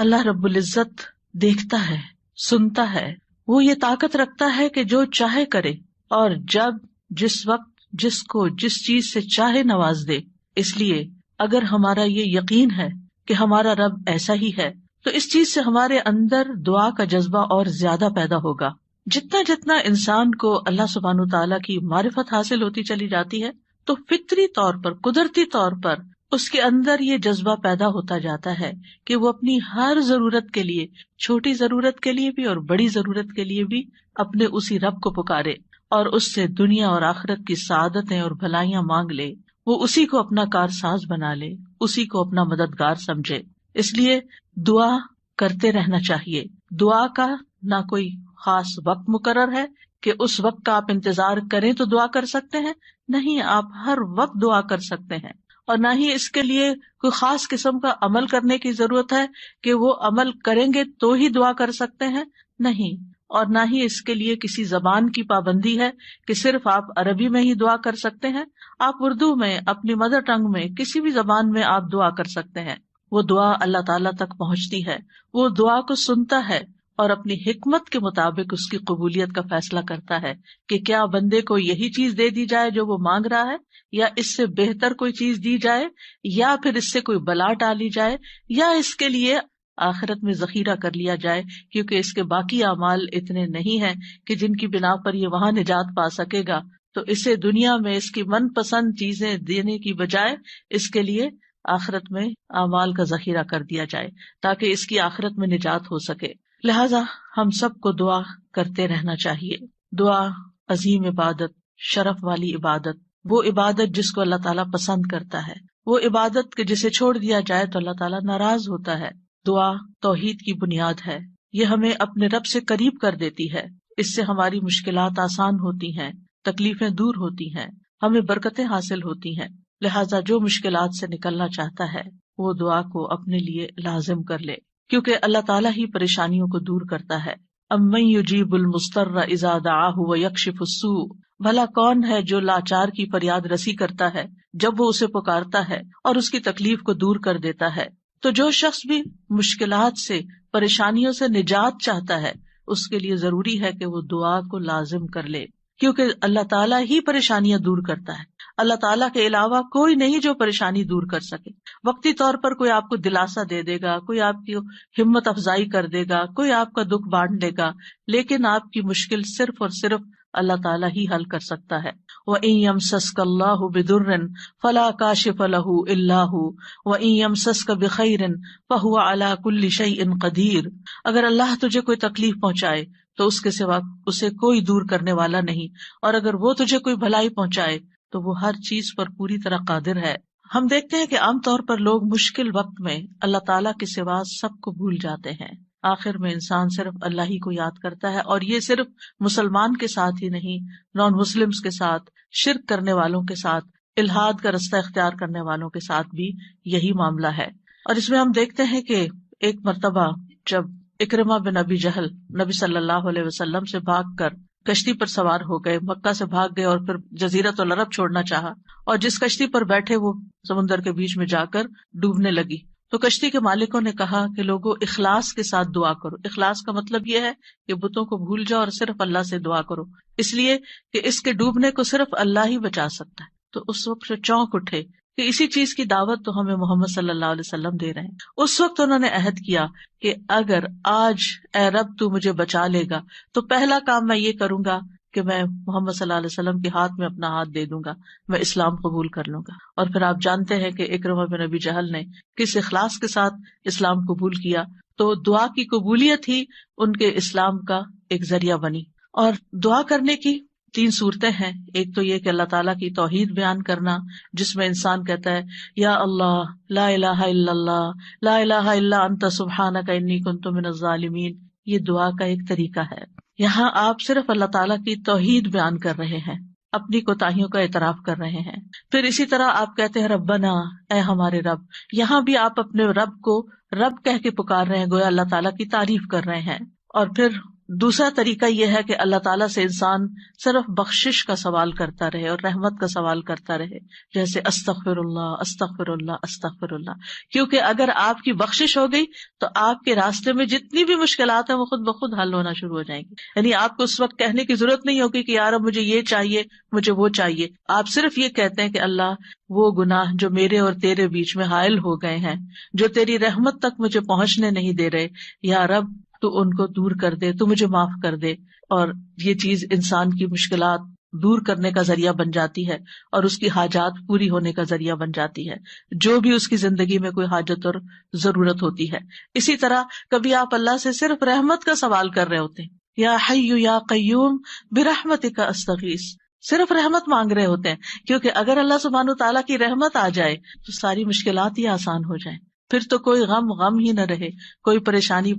اللہ رب العزت دیکھتا ہے، سنتا ہے، وہ یہ طاقت رکھتا ہے کہ جو چاہے کرے اور جب جس وقت جس کو جس چیز سے چاہے نواز دے. اس لیے اگر ہمارا یہ یقین ہے کہ ہمارا رب ایسا ہی ہے تو اس چیز سے ہمارے اندر دعا کا جذبہ اور زیادہ پیدا ہوگا. جتنا جتنا انسان کو اللہ سبحانہ تعالیٰ کی معرفت حاصل ہوتی چلی جاتی ہے تو فطری طور پر، قدرتی طور پر اس کے اندر یہ جذبہ پیدا ہوتا جاتا ہے کہ وہ اپنی ہر ضرورت کے لیے، چھوٹی ضرورت کے لیے بھی اور بڑی ضرورت کے لیے بھی اپنے اسی رب کو پکارے اور اس سے دنیا اور آخرت کی سعادتیں اور بھلائیاں مانگ لے. وہ اسی کو اپنا کارساز بنا لے، اسی کو اپنا مددگار سمجھے. اس لیے دعا کرتے رہنا چاہیے. دعا کا نہ کوئی خاص وقت مقرر ہے کہ اس وقت کا آپ انتظار کریں تو دعا کر سکتے ہیں. نہیں، آپ ہر وقت دعا کر سکتے ہیں. اور نہ ہی اس کے لیے کوئی خاص قسم کا عمل کرنے کی ضرورت ہے کہ وہ عمل کریں گے تو ہی دعا کر سکتے ہیں. نہیں، اور نہ ہی اس کے لیے کسی زبان کی پابندی ہے کہ صرف آپ عربی میں ہی دعا کر سکتے ہیں. آپ اردو میں، اپنی مدر ٹنگ میں، کسی بھی زبان میں آپ دعا کر سکتے ہیں. وہ دعا اللہ تعالیٰ تک پہنچتی ہے، وہ دعا کو سنتا ہے اور اپنی حکمت کے مطابق اس کی قبولیت کا فیصلہ کرتا ہے کہ کیا بندے کو یہی چیز دے دی جائے جو وہ مانگ رہا ہے، یا اس سے بہتر کوئی چیز دی جائے، یا پھر اس سے کوئی بلا ٹالی جائے، یا اس کے لیے آخرت میں ذخیرہ کر لیا جائے، کیونکہ اس کے باقی اعمال اتنے نہیں ہیں کہ جن کی بنا پر یہ وہاں نجات پا سکے گا. تو اسے دنیا میں اس کی من پسند چیزیں دینے کی بجائے اس کے لیے آخرت میں اعمال کا ذخیرہ کر دیا جائے تاکہ اس کی آخرت میں نجات ہو سکے. لہذا ہم سب کو دعا کرتے رہنا چاہیے. دعا عظیم عبادت، شرف والی عبادت، وہ عبادت جس کو اللہ تعالیٰ پسند کرتا ہے، وہ عبادت کہ جسے چھوڑ دیا جائے تو اللہ تعالیٰ ناراض ہوتا ہے. دعا توحید کی بنیاد ہے. یہ ہمیں اپنے رب سے قریب کر دیتی ہے. اس سے ہماری مشکلات آسان ہوتی ہیں، تکلیفیں دور ہوتی ہیں، ہمیں برکتیں حاصل ہوتی ہیں. لہٰذا جو مشکلات سے نکلنا چاہتا ہے وہ دعا کو اپنے لیے لازم کر لے، کیونکہ اللہ تعالیٰ ہی پریشانیوں کو دور کرتا ہے. امن یجیب المضطر اذا دعاہ ویکشف السوء، بھلا کون ہے جو لاچار کی فریاد رسی کرتا ہے جب وہ اسے پکارتا ہے اور اس کی تکلیف کو دور کر دیتا ہے. تو جو شخص بھی مشکلات سے، پریشانیوں سے نجات چاہتا ہے اس کے لیے ضروری ہے کہ وہ دعا کو لازم کر لے، کیونکہ اللہ تعالیٰ ہی پریشانیاں دور کرتا ہے. اللہ تعالیٰ کے علاوہ کوئی نہیں جو پریشانی دور کر سکے. وقتی طور پر کوئی آپ کو دلاسا دے دے گا، کوئی آپ کی ہمت افزائی کر دے گا، کوئی آپ کا دکھ بانٹ لے گا، لیکن آپ کی مشکل صرف اور صرف اللہ تعالیٰ ہی حل کر سکتا ہے. وَإِن يَمْسَسْكَ اللَّهُ بِضُرٍّ فَلَا كَاشِفَ لَهُ إِلَّا هُوَ وَإِن يَمْسَسْكَ بِخَيْرٍ فَهُوَ عَلَى كُلِّ شَيْءٍ قَدِيرٌ. اگر اللہ تجھے کوئی تکلیف پہنچائے تو اس کے سوا اسے کوئی دور کرنے والا نہیں، اور اگر وہ تجھے کوئی بھلائی پہنچائے تو وہ ہر چیز پر پوری طرح قادر ہے. ہم دیکھتے ہیں کہ عام طور پر لوگ مشکل وقت میں اللہ تعالیٰ کے سوا سب کو بھول جاتے ہیں. آخر میں انسان صرف اللہ ہی کو یاد کرتا ہے، اور یہ صرف مسلمان کے ساتھ ہی نہیں، نان مسلمز کے ساتھ، شرک کرنے والوں کے ساتھ، الحاد کا رستہ اختیار کرنے والوں کے ساتھ بھی یہی معاملہ ہے. اور اس میں ہم دیکھتے ہیں کہ ایک مرتبہ جب اکرمہ بن ابی جہل نبی صلی اللہ علیہ وسلم سے بھاگ کر کشتی پر سوار ہو گئے، مکہ سے بھاگ گئے اور پھر جزیرۃ العرب چھوڑنا چاہا، اور جس کشتی پر بیٹھے وہ سمندر کے بیچ میں جا کر ڈوبنے لگی. تو کشتی کے مالکوں نے کہا کہ لوگوں اخلاص کے ساتھ دعا کرو. اخلاص کا مطلب یہ ہے کہ بتوں کو بھول جاؤ اور صرف اللہ سے دعا کرو، اس لیے کہ اس کے ڈوبنے کو صرف اللہ ہی بچا سکتا ہے. تو اس وقت چونک اٹھے کہ اسی چیز کی دعوت تو ہمیں محمد صلی اللہ علیہ وسلم دے رہے ہیں. اس وقت انہوں نے عہد کیا کہ اگر آج اے رب تو مجھے بچا لے گا تو پہلا کام میں یہ کروں گا کہ میں محمد صلی اللہ علیہ وسلم کے ہاتھ میں اپنا ہاتھ دے دوں گا، میں اسلام قبول کر لوں گا. اور پھر آپ جانتے ہیں کہ اکرمہ بن ابی جہل نے کس اخلاص کے ساتھ اسلام قبول کیا. تو دعا کی قبولیت ہی ان کے اسلام کا ایک ذریعہ بنی. اور دعا کرنے کی 3 صورتیں ہیں. ایک تو یہ کہ اللہ تعالیٰ کی توحید بیان کرنا، جس میں انسان کہتا ہے یا اللہ لا الہ الا اللہ لا الہ الا انت سبحانک انی کنت من الظالمین. یہ دعا کا ایک طریقہ ہے. یہاں آپ صرف اللہ تعالیٰ کی توحید بیان کر رہے ہیں، اپنی کوتاہیوں کا اعتراف کر رہے ہیں. پھر اسی طرح آپ کہتے ہیں ربنا، اے ہمارے رب. یہاں بھی آپ اپنے رب کو رب کہہ کے پکار رہے ہیں، گویا اللہ تعالیٰ کی تعریف کر رہے ہیں. اور پھر دوسرا طریقہ یہ ہے کہ اللہ تعالیٰ سے انسان صرف بخشش کا سوال کرتا رہے اور رحمت کا سوال کرتا رہے، جیسے استغفر اللہ استغفر اللہ استغفر اللہ، کیونکہ اگر آپ کی بخشش ہو گئی تو آپ کے راستے میں جتنی بھی مشکلات ہیں وہ خود بخود حل ہونا شروع ہو جائیں گی. یعنی آپ کو اس وقت کہنے کی ضرورت نہیں ہوگی کہ یار اب مجھے یہ چاہیے مجھے وہ چاہیے، آپ صرف یہ کہتے ہیں کہ اللہ وہ گناہ جو میرے اور تیرے بیچ میں حائل ہو گئے ہیں، جو تیری رحمت تک مجھے پہنچنے نہیں دے رہے، یا رب تو ان کو دور کر دے، تو مجھے معاف کر دے. اور یہ چیز انسان کی مشکلات دور کرنے کا ذریعہ بن جاتی ہے اور اس کی حاجات پوری ہونے کا ذریعہ بن جاتی ہے، جو بھی اس کی زندگی میں کوئی حاجت اور ضرورت ہوتی ہے. اسی طرح کبھی آپ اللہ سے صرف رحمت کا سوال کر رہے ہوتے ہیں، یا حی یا قیوم برحمتک استغیث، صرف رحمت مانگ رہے ہوتے ہیں، کیونکہ اگر اللہ سبحانہ تعالیٰ کی رحمت آ جائے تو ساری مشکلات ہی آسان ہو جائیں، پھر تو کوئی غم ہی نہ رہے، کوئی پریشانی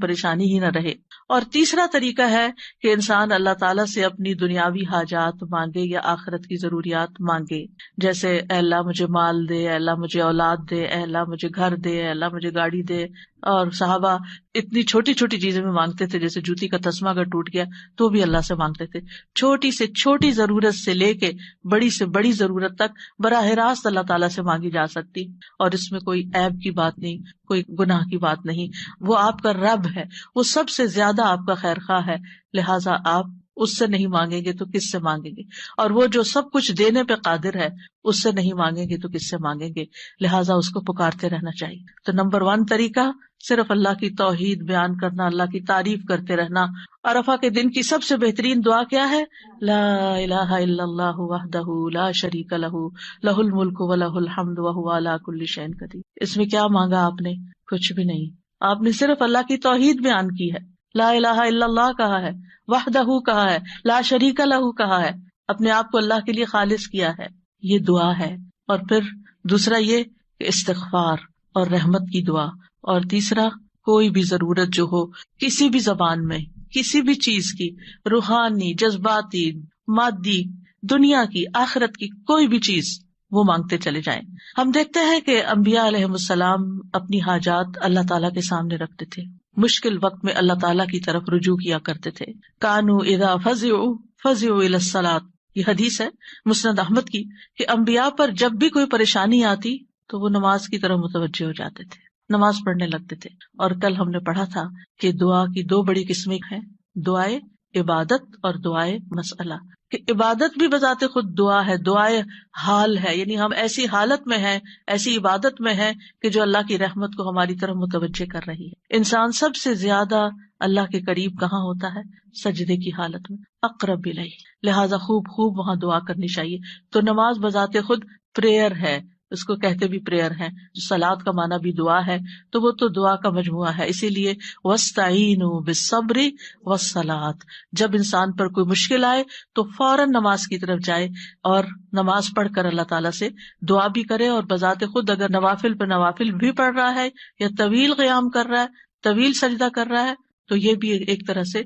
ہی نہ رہے. اور تیسرا طریقہ ہے کہ انسان اللہ تعالیٰ سے اپنی دنیاوی حاجات مانگے یا آخرت کی ضروریات مانگے، جیسے اے اللہ مجھے مال دے، اے اللہ مجھے اولاد دے، اے اللہ مجھے گھر دے، اے اللہ مجھے گاڑی دے. اور صحابہ اتنی چھوٹی چھوٹی چیزیں میں مانگتے تھے، جیسے جوتی کا تسمہ اگر ٹوٹ گیا تو بھی اللہ سے مانگتے تھے. چھوٹی سے چھوٹی ضرورت سے لے کے بڑی سے بڑی ضرورت تک براہ راست اللہ تعالیٰ سے مانگی جا سکتی، اور اس میں کوئی عیب کی بات نہیں، کوئی گناہ کی بات نہیں. وہ آپ کا رب ہے، وہ سب سے زیادہ آپ کا خیر خواہ ہے، لہٰذا آپ اس سے نہیں مانگیں گے تو کس سے مانگیں گے؟ اور وہ جو سب کچھ دینے پہ قادر ہے، اس سے نہیں مانگیں گے تو کس سے مانگیں گے؟ لہٰذا اس کو پکارتے رہنا چاہیے. تو نمبر 1 طریقہ صرف اللہ کی توحید بیان کرنا، اللہ کی تعریف کرتے رہنا. عرفہ کے دن کی سب سے بہترین دعا کیا ہے؟ لا الہ الا اللہ وحدہ لا شریک لہ لہ الملک ولہ الحمد وہو علی کل شیء قدیر. اس میں کیا مانگا آپ نے؟ کچھ بھی نہیں. آپ نے صرف اللہ کی توحید بیان کی ہے، لا الہ الا اللہ کہا ہے، وحدہ کہا ہے، لا شریک لہ کہا ہے، اپنے آپ کو اللہ کے لیے خالص کیا ہے. یہ دعا ہے. اور پھر دوسرا یہ کہ استغفار اور رحمت کی دعا. اور تیسرا کوئی بھی ضرورت جو ہو کسی بھی زبان میں، کسی بھی چیز کی، روحانی، جذباتی، مادی، دنیا کی، آخرت کی، کوئی بھی چیز وہ مانگتے چلے جائیں. ہم دیکھتے ہیں کہ انبیاء علیہ السلام اپنی حاجات اللہ تعالیٰ کے سامنے رکھتے تھے، مشکل وقت میں اللہ تعالیٰ کی طرف رجوع کیا کرتے تھے. کانوا اذا فزعوا الی الصلاۃ، یہ حدیث ہے مسند احمد کی، کہ انبیاء پر جب بھی کوئی پریشانی آتی تو وہ نماز کی طرف متوجہ ہو جاتے تھے، نماز پڑھنے لگتے تھے. اور کل ہم نے پڑھا تھا کہ دعا کی 2 بڑی قسمیں ہیں، دعائے عبادت اور دعائے مسئلہ. کہ عبادت بھی بذات خود دعا ہے، دعائے حال ہے، یعنی ہم ایسی حالت میں ہیں، ایسی عبادت میں ہیں کہ جو اللہ کی رحمت کو ہماری طرف متوجہ کر رہی ہے. انسان سب سے زیادہ اللہ کے قریب کہاں ہوتا ہے؟ سجدے کی حالت میں، اقرب الیہ. لہٰذا خوب وہاں دعا کرنی چاہیے. تو نماز بذات خود پریئر ہے، اس کو کہتے بھی پریئر ہیں. صلاۃ کا معنی بھی دعا ہے، تو وہ تو دعا کا مجموعہ ہے. اسی لیے وَاسْتَعِینُوا بِالصَّبْرِ وَالصَّلَاةِ، جب انسان پر کوئی مشکل آئے تو فوراً نماز کی طرف جائے اور نماز پڑھ کر اللہ تعالیٰ سے دعا بھی کرے. اور بذات خود اگر نوافل پہ نوافل بھی پڑھ رہا ہے یا طویل قیام کر رہا ہے، طویل سجدہ کر رہا ہے، تو یہ بھی ایک طرح سے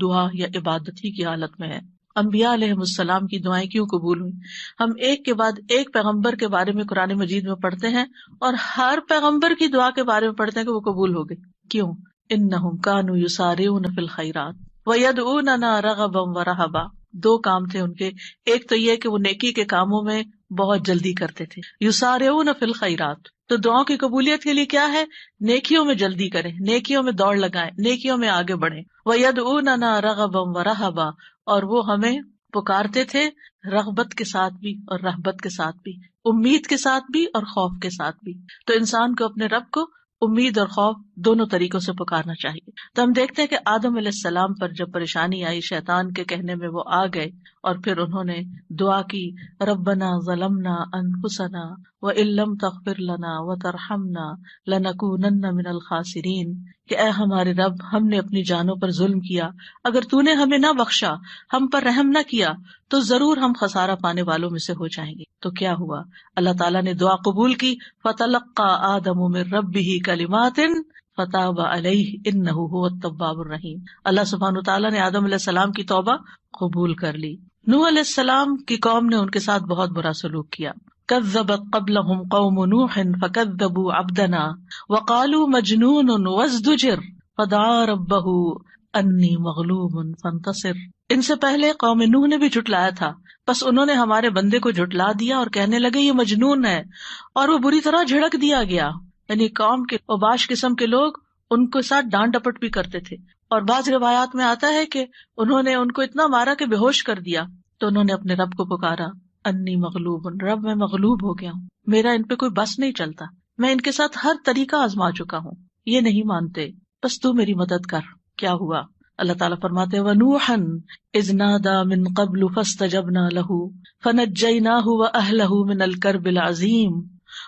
دعا یا عبادت ہی کی حالت میں ہے. انبیاء علیہ السلام کی دعائیں کیوں قبول ہوئی؟ ہم ایک کے بعد ایک پیغمبر کے بارے میں قرآن مجید میں پڑھتے ہیں، اور ہر پیغمبر کی دعا کے بارے میں پڑھتے ہیں کہ وہ قبول ہو گئی. کیوں؟ انہم کانوا یسارعون فی الخیرات ویدعوننا رغبا ورہبا. 2 کام تھے ان کے. ایک تو یہ کہ وہ نیکی کے کاموں میں بہت جلدی کرتے تھے، یسارعون فی الخیرات. تو دعاؤں کی قبولیت کے لیے کیا ہے؟ نیکیوں میں جلدی کریں، نیکیوں میں دوڑ لگائیں، نیکیوں میں آگے بڑھیں. وَيَدْعُونَنَا رَغَبًا وَرَهَبًا، اور وہ ہمیں پکارتے تھے رغبت کے ساتھ بھی اور رہبت کے ساتھ بھی، امید کے ساتھ بھی اور خوف کے ساتھ بھی. تو انسان کو اپنے رب کو امید اور خوف دونوں طریقوں سے پکارنا چاہیے. تو ہم دیکھتے ہیں کہ آدم علیہ السلام پر جب پریشانی آئی، شیطان کے کہنے میں وہ آ گئے اور پھر انہوں نے دعا کی، ربنا ظلمنا انفسنا وان لم تغفر لنا وترحمنا لنکونن من الخاسرین، کہ اے ہمارے رب، ہم نے اپنی جانوں پر ظلم کیا، اگر تو نے ہمیں نہ بخشا، ہم پر رحم نہ کیا، تو ضرور ہم خسارہ پانے والوں میں سے ہو جائیں گے. تو کیا ہوا؟ اللہ تعالیٰ نے دعا قبول کی. فتلقى آدم من ربه کلمات فتاب علیہ انہ هو التواب الرحیم. اللہ سبحانہ تعالیٰ نے آدم علیہ السلام کی توبہ قبول کر لی. نوح علیہ السلام کی قوم نے ان کے ساتھ بہت برا سلوک کیا. كذبت قبلهم قوم نوح فكذبوا عبدنا وقالوا مجنون وازدجر فدعا ربه انی مغلوب فانتصر۔ ان سے پہلے قوم نوح نے بھی جھٹلایا تھا، بس انہوں نے ہمارے بندے کو جھٹلا دیا اور کہنے لگے یہ مجنون ہے، اور وہ بری طرح جھڑک دیا گیا۔ یعنی قوم کے اوباش قسم کے لوگ ان کے ساتھ ڈانٹ ڈپٹ بھی کرتے تھے، اور بعض روایات میں آتا ہے کہ انہوں نے ان کو اتنا مارا کہ بے ہوش کر دیا، تو انہوں نے اپنے رب کو پکارا، انی مغلوب، رب میں مغلوب ہو گیا ہوں، میرا ان پہ کوئی بس نہیں چلتا، میں ان کے ساتھ ہر طریقہ آزما چکا ہوں، یہ نہیں مانتے، بس تو میری مدد کر۔ کیا ہوا؟ اللہ تعالیٰ فرماتے وَنُوحًا إِذْ نَادَى مِن قَبْلُ فَاسْتَجَبْنَا لَهُ فَنَجَّيْنَاهُ وَأَهْلَهُ مِنَ الْكَرْبِ الْعَظِيمِ۔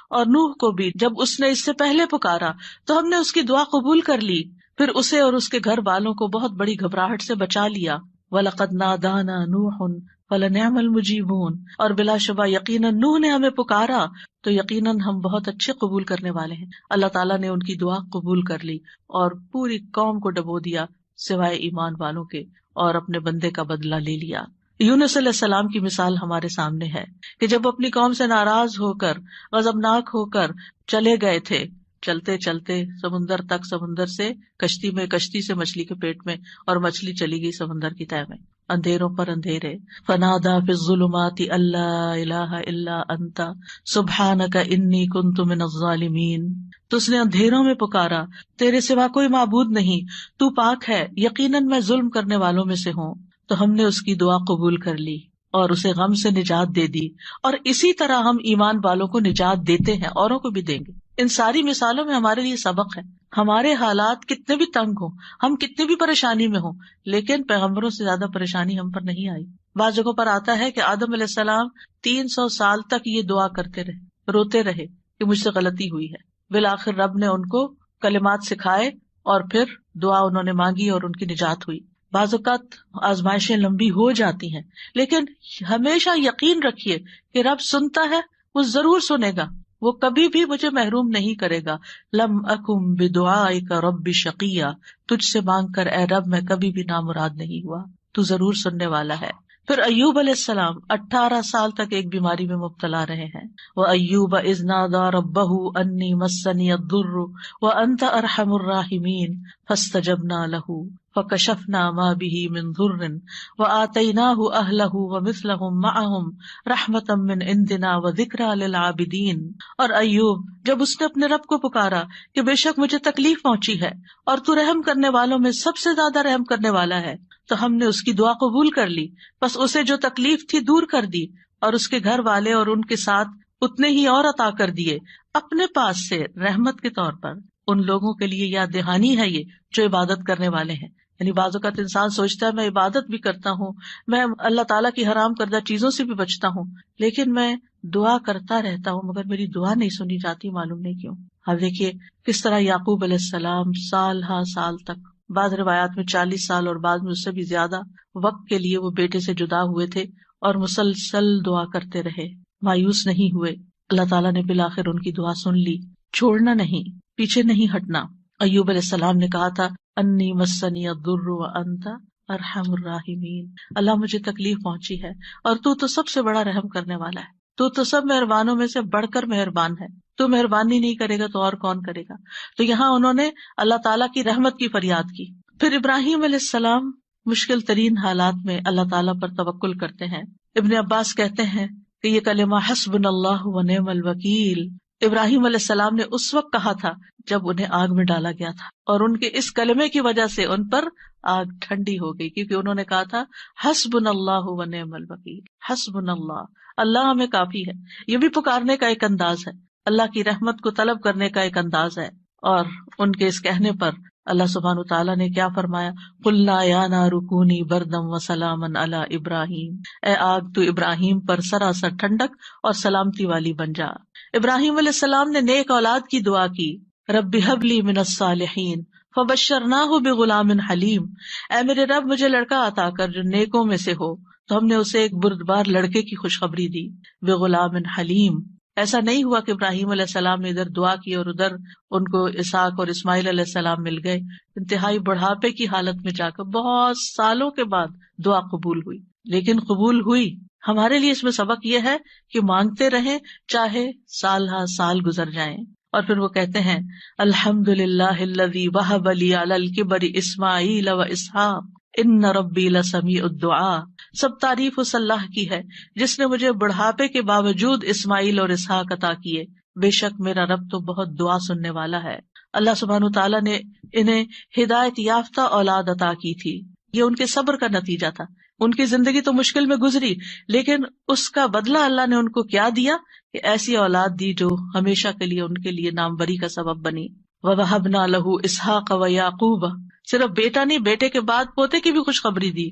اور نوح کو بھی جب اس نے اس سے پہلے پکارا تو ہم نے اس کی دعا قبول کر لی، پھر اسے اور اس کے گھر والوں کو بہت بڑی گھبراہٹ سے بچا لیا۔ وَلَقَدْ نَادَانَا نُوحٌ فَلَنِعْمَ الْمُجِيبُونَ، اور بلا شبہ یقیناً نوح نے ہمیں پکارا تو یقیناً ہم بہت اچھے قبول کرنے والے ہیں۔ اللہ تعالیٰ نے ان کی دعا قبول کر لی اور پوری قوم کو ڈبو دیا سوائے ایمان والوں کے، اور اپنے بندے کا بدلہ لے لیا۔ یونس علیہ السلام کی مثال ہمارے سامنے ہے کہ جب اپنی قوم سے ناراض ہو کر، غضبناک ہو کر چلے گئے تھے، چلتے چلتے سمندر تک، سمندر سے کشتی میں، کشتی سے مچھلی کے پیٹ میں، اور مچھلی چلی گئی سمندر کی تہہ میں، اندھیروں پر اندھیرے۔ فنادا فی الظلمات الا الہ الا انت سبحانک انی کنت من الظالمین۔ تو اس نے اندھیروں میں پکارا، تیرے سوا کوئی معبود نہیں، تو پاک ہے، یقیناً میں ظلم کرنے والوں میں سے ہوں۔ تو ہم نے اس کی دعا قبول کر لی اور اسے غم سے نجات دے دی، اور اسی طرح ہم ایمان والوں کو نجات دیتے ہیں، اوروں کو بھی دیں گے۔ ان ساری مثالوں میں ہمارے لیے سبق ہے، ہمارے حالات کتنے بھی تنگ ہوں، ہم کتنی بھی پریشانی میں ہوں، لیکن پیغمبروں سے زیادہ پریشانی ہم پر نہیں آئی۔ بعض جگہوں پر آتا ہے کہ آدم علیہ السلام 300 سال تک یہ دعا کرتے رہے، روتے رہے کہ مجھ سے غلطی ہوئی ہے، بالآخر رب نے ان کو کلمات سکھائے اور پھر دعا انہوں نے مانگی اور ان کی نجات ہوئی۔ بعض اوقات آزمائشیں لمبی ہو جاتی ہیں، لیکن ہمیشہ یقین رکھیے کہ رب سنتا ہے، وہ ضرور سنے گا، وہ کبھی بھی مجھے محروم نہیں کرے گا۔ لم اکم بدعائک رب شقیہ، تجھ سے مانگ کر اے رب میں کبھی بھی نامراد نہیں ہوا، تو ضرور سننے والا ہے۔ پھر ایوب علیہ السلام 18 سال تک ایک بیماری میں مبتلا رہے ہیں۔ وَأَيُّوبَ إِذْ نَادَى رَبَّهُ أَنِّي مَسَّنِيَ الضُّرُّ وَأَنْتَ أَرْحَمُ الرَّاحِمِينَ فَاسْتَجَبْنَا لَهُ فَكَشَفْنَا مَا بِهِ مِنْ ضُرٍّ وَآتَيْنَاهُ أَهْلَهُ وَمِثْلَهُمْ مَعَهُمْ رَحْمَةً مِّنْ عِنْدِنَا وَذِكْرَىٰ لِلْعَابِدِينَ۔ اور ایوب جب اس نے اپنے رب کو پکارا کہ بے شک مجھے تکلیف پہنچی ہے اور تو رحم کرنے والوں میں سب سے زیادہ رحم کرنے والا ہے، تو ہم نے اس کی دعا قبول کر لی، بس اسے جو تکلیف تھی دور کر دی، اور اس کے گھر والے اور ان کے ساتھ اتنے ہی اور عطا کر دیے اپنے پاس سے رحمت کے طور پر۔ ان لوگوں کے لیے یاد دہانی ہے یہ جو عبادت کرنے والے ہیں۔ یعنی بعض اوقات انسان سوچتا ہے میں عبادت بھی کرتا ہوں، میں اللہ تعالیٰ کی حرام کردہ چیزوں سے بھی بچتا ہوں، لیکن میں دعا کرتا رہتا ہوں مگر میری دعا نہیں سنی جاتی، معلوم نہیں کیوں۔ اب دیکھیے کس طرح یعقوب علیہ السلام سال ہا سال تک، بعض روایات میں 40 سال اور بعض میں اس سے بھی زیادہ وقت کے لیے وہ بیٹے سے جدا ہوئے تھے، اور مسلسل دعا کرتے رہے، مایوس نہیں ہوئے۔ اللہ تعالیٰ نے بالآخر ان کی دعا سن لی، چھوڑنا نہیں، پیچھے نہیں ہٹنا۔ ایوب علیہ السلام نے کہا تھا انی مسنی الضر وانت ارحم الراحمین، اللہ مجھے تکلیف پہنچی ہے اور تو سب سے بڑا رحم کرنے والا ہے، تو سب مہربانوں میں سے بڑھ کر مہربان ہے، تو مہربانی نہیں کرے گا تو اور کون کرے گا۔ تو یہاں انہوں نے اللہ تعالیٰ کی رحمت کی فریاد کی۔ پھر ابراہیم علیہ السلام مشکل ترین حالات میں اللہ تعالیٰ پر توکل کرتے ہیں۔ ابن عباس کہتے ہیں کہ یہ کلمہ حسبنا اللہ ونعم الوکیل ابراہیم علیہ السلام نے اس وقت کہا تھا جب انہیں آگ میں ڈالا گیا تھا، اور ان کے اس کلمے کی وجہ سے ان پر آگ ٹھنڈی ہو گئی، کیونکہ انہوں نے کہا تھا حسبنا اللہ ونعم الوکیل، حسبنا اللہ، اللہ ہمیں کافی ہے۔ یہ بھی پکارنے کا ایک انداز ہے، اللہ کی رحمت کو طلب کرنے کا ایک انداز ہے۔ اور ان کے اس کہنے پر اللہ سبحانہ وتعالیٰ نے کیا فرمایا، قلنا یا نار کونی بردم وسلاما علی ابراہیم، اے آگ تو ابراہیم پر سراسر ٹھنڈک اور سلامتی والی بن جا۔ ابراہیم علیہ السلام نے نیک اولاد کی دعا کی، رب ہب لی من الصالحین فبشرناہ بغلام حلیم، اے میرے رب مجھے لڑکا عطا کر جو نیکوں میں سے ہو، تو ہم نے اسے ایک بردبار لڑکے کی خوشخبری دی، بغلام حلیم۔ ایسا نہیں ہوا کہ ابراہیم علیہ السلام نے ادھر دعا کی اور ادھر ان کو اسحاق اور اسماعیل علیہ السلام مل گئے، انتہائی بڑھاپے کی حالت میں جا کر بہت سالوں کے بعد دعا قبول ہوئی، لیکن قبول ہوئی۔ ہمارے لیے اس میں سبق یہ ہے کہ مانگتے رہیں چاہے سال ہا سال گزر جائیں، اور پھر وہ کہتے ہیں الحمدللہ الذی وہب لی علی الکبر اسماعیل و اسحاق ان ربی لسمیع الدعاء. سب تعریف اس اللہ کی ہے جس نے مجھے بڑھاپے کے باوجود اسماعیل اور اسحاق عطا کیے، بے شک میرا رب تو بہت دعا سننے والا ہے. اللہ سبحانہ وتعالیٰ نے انہیں ہدایت یافتہ اولاد عطا کی تھی. یہ ان کے صبر کا نتیجہ تھا. ان کی زندگی تو مشکل میں گزری، لیکن اس کا بدلہ اللہ نے ان کو کیا دیا کہ ایسی اولاد دی جو ہمیشہ کے لیے ان کے لیے ناموری کا سبب بنی. وَوَهَبْنَا لَهُ إِسْحَاقَ وَيَعْقُوبَ، صرف بیٹا نہیں، بیٹے کے بعد پوتے کی بھی خوشخبری دی.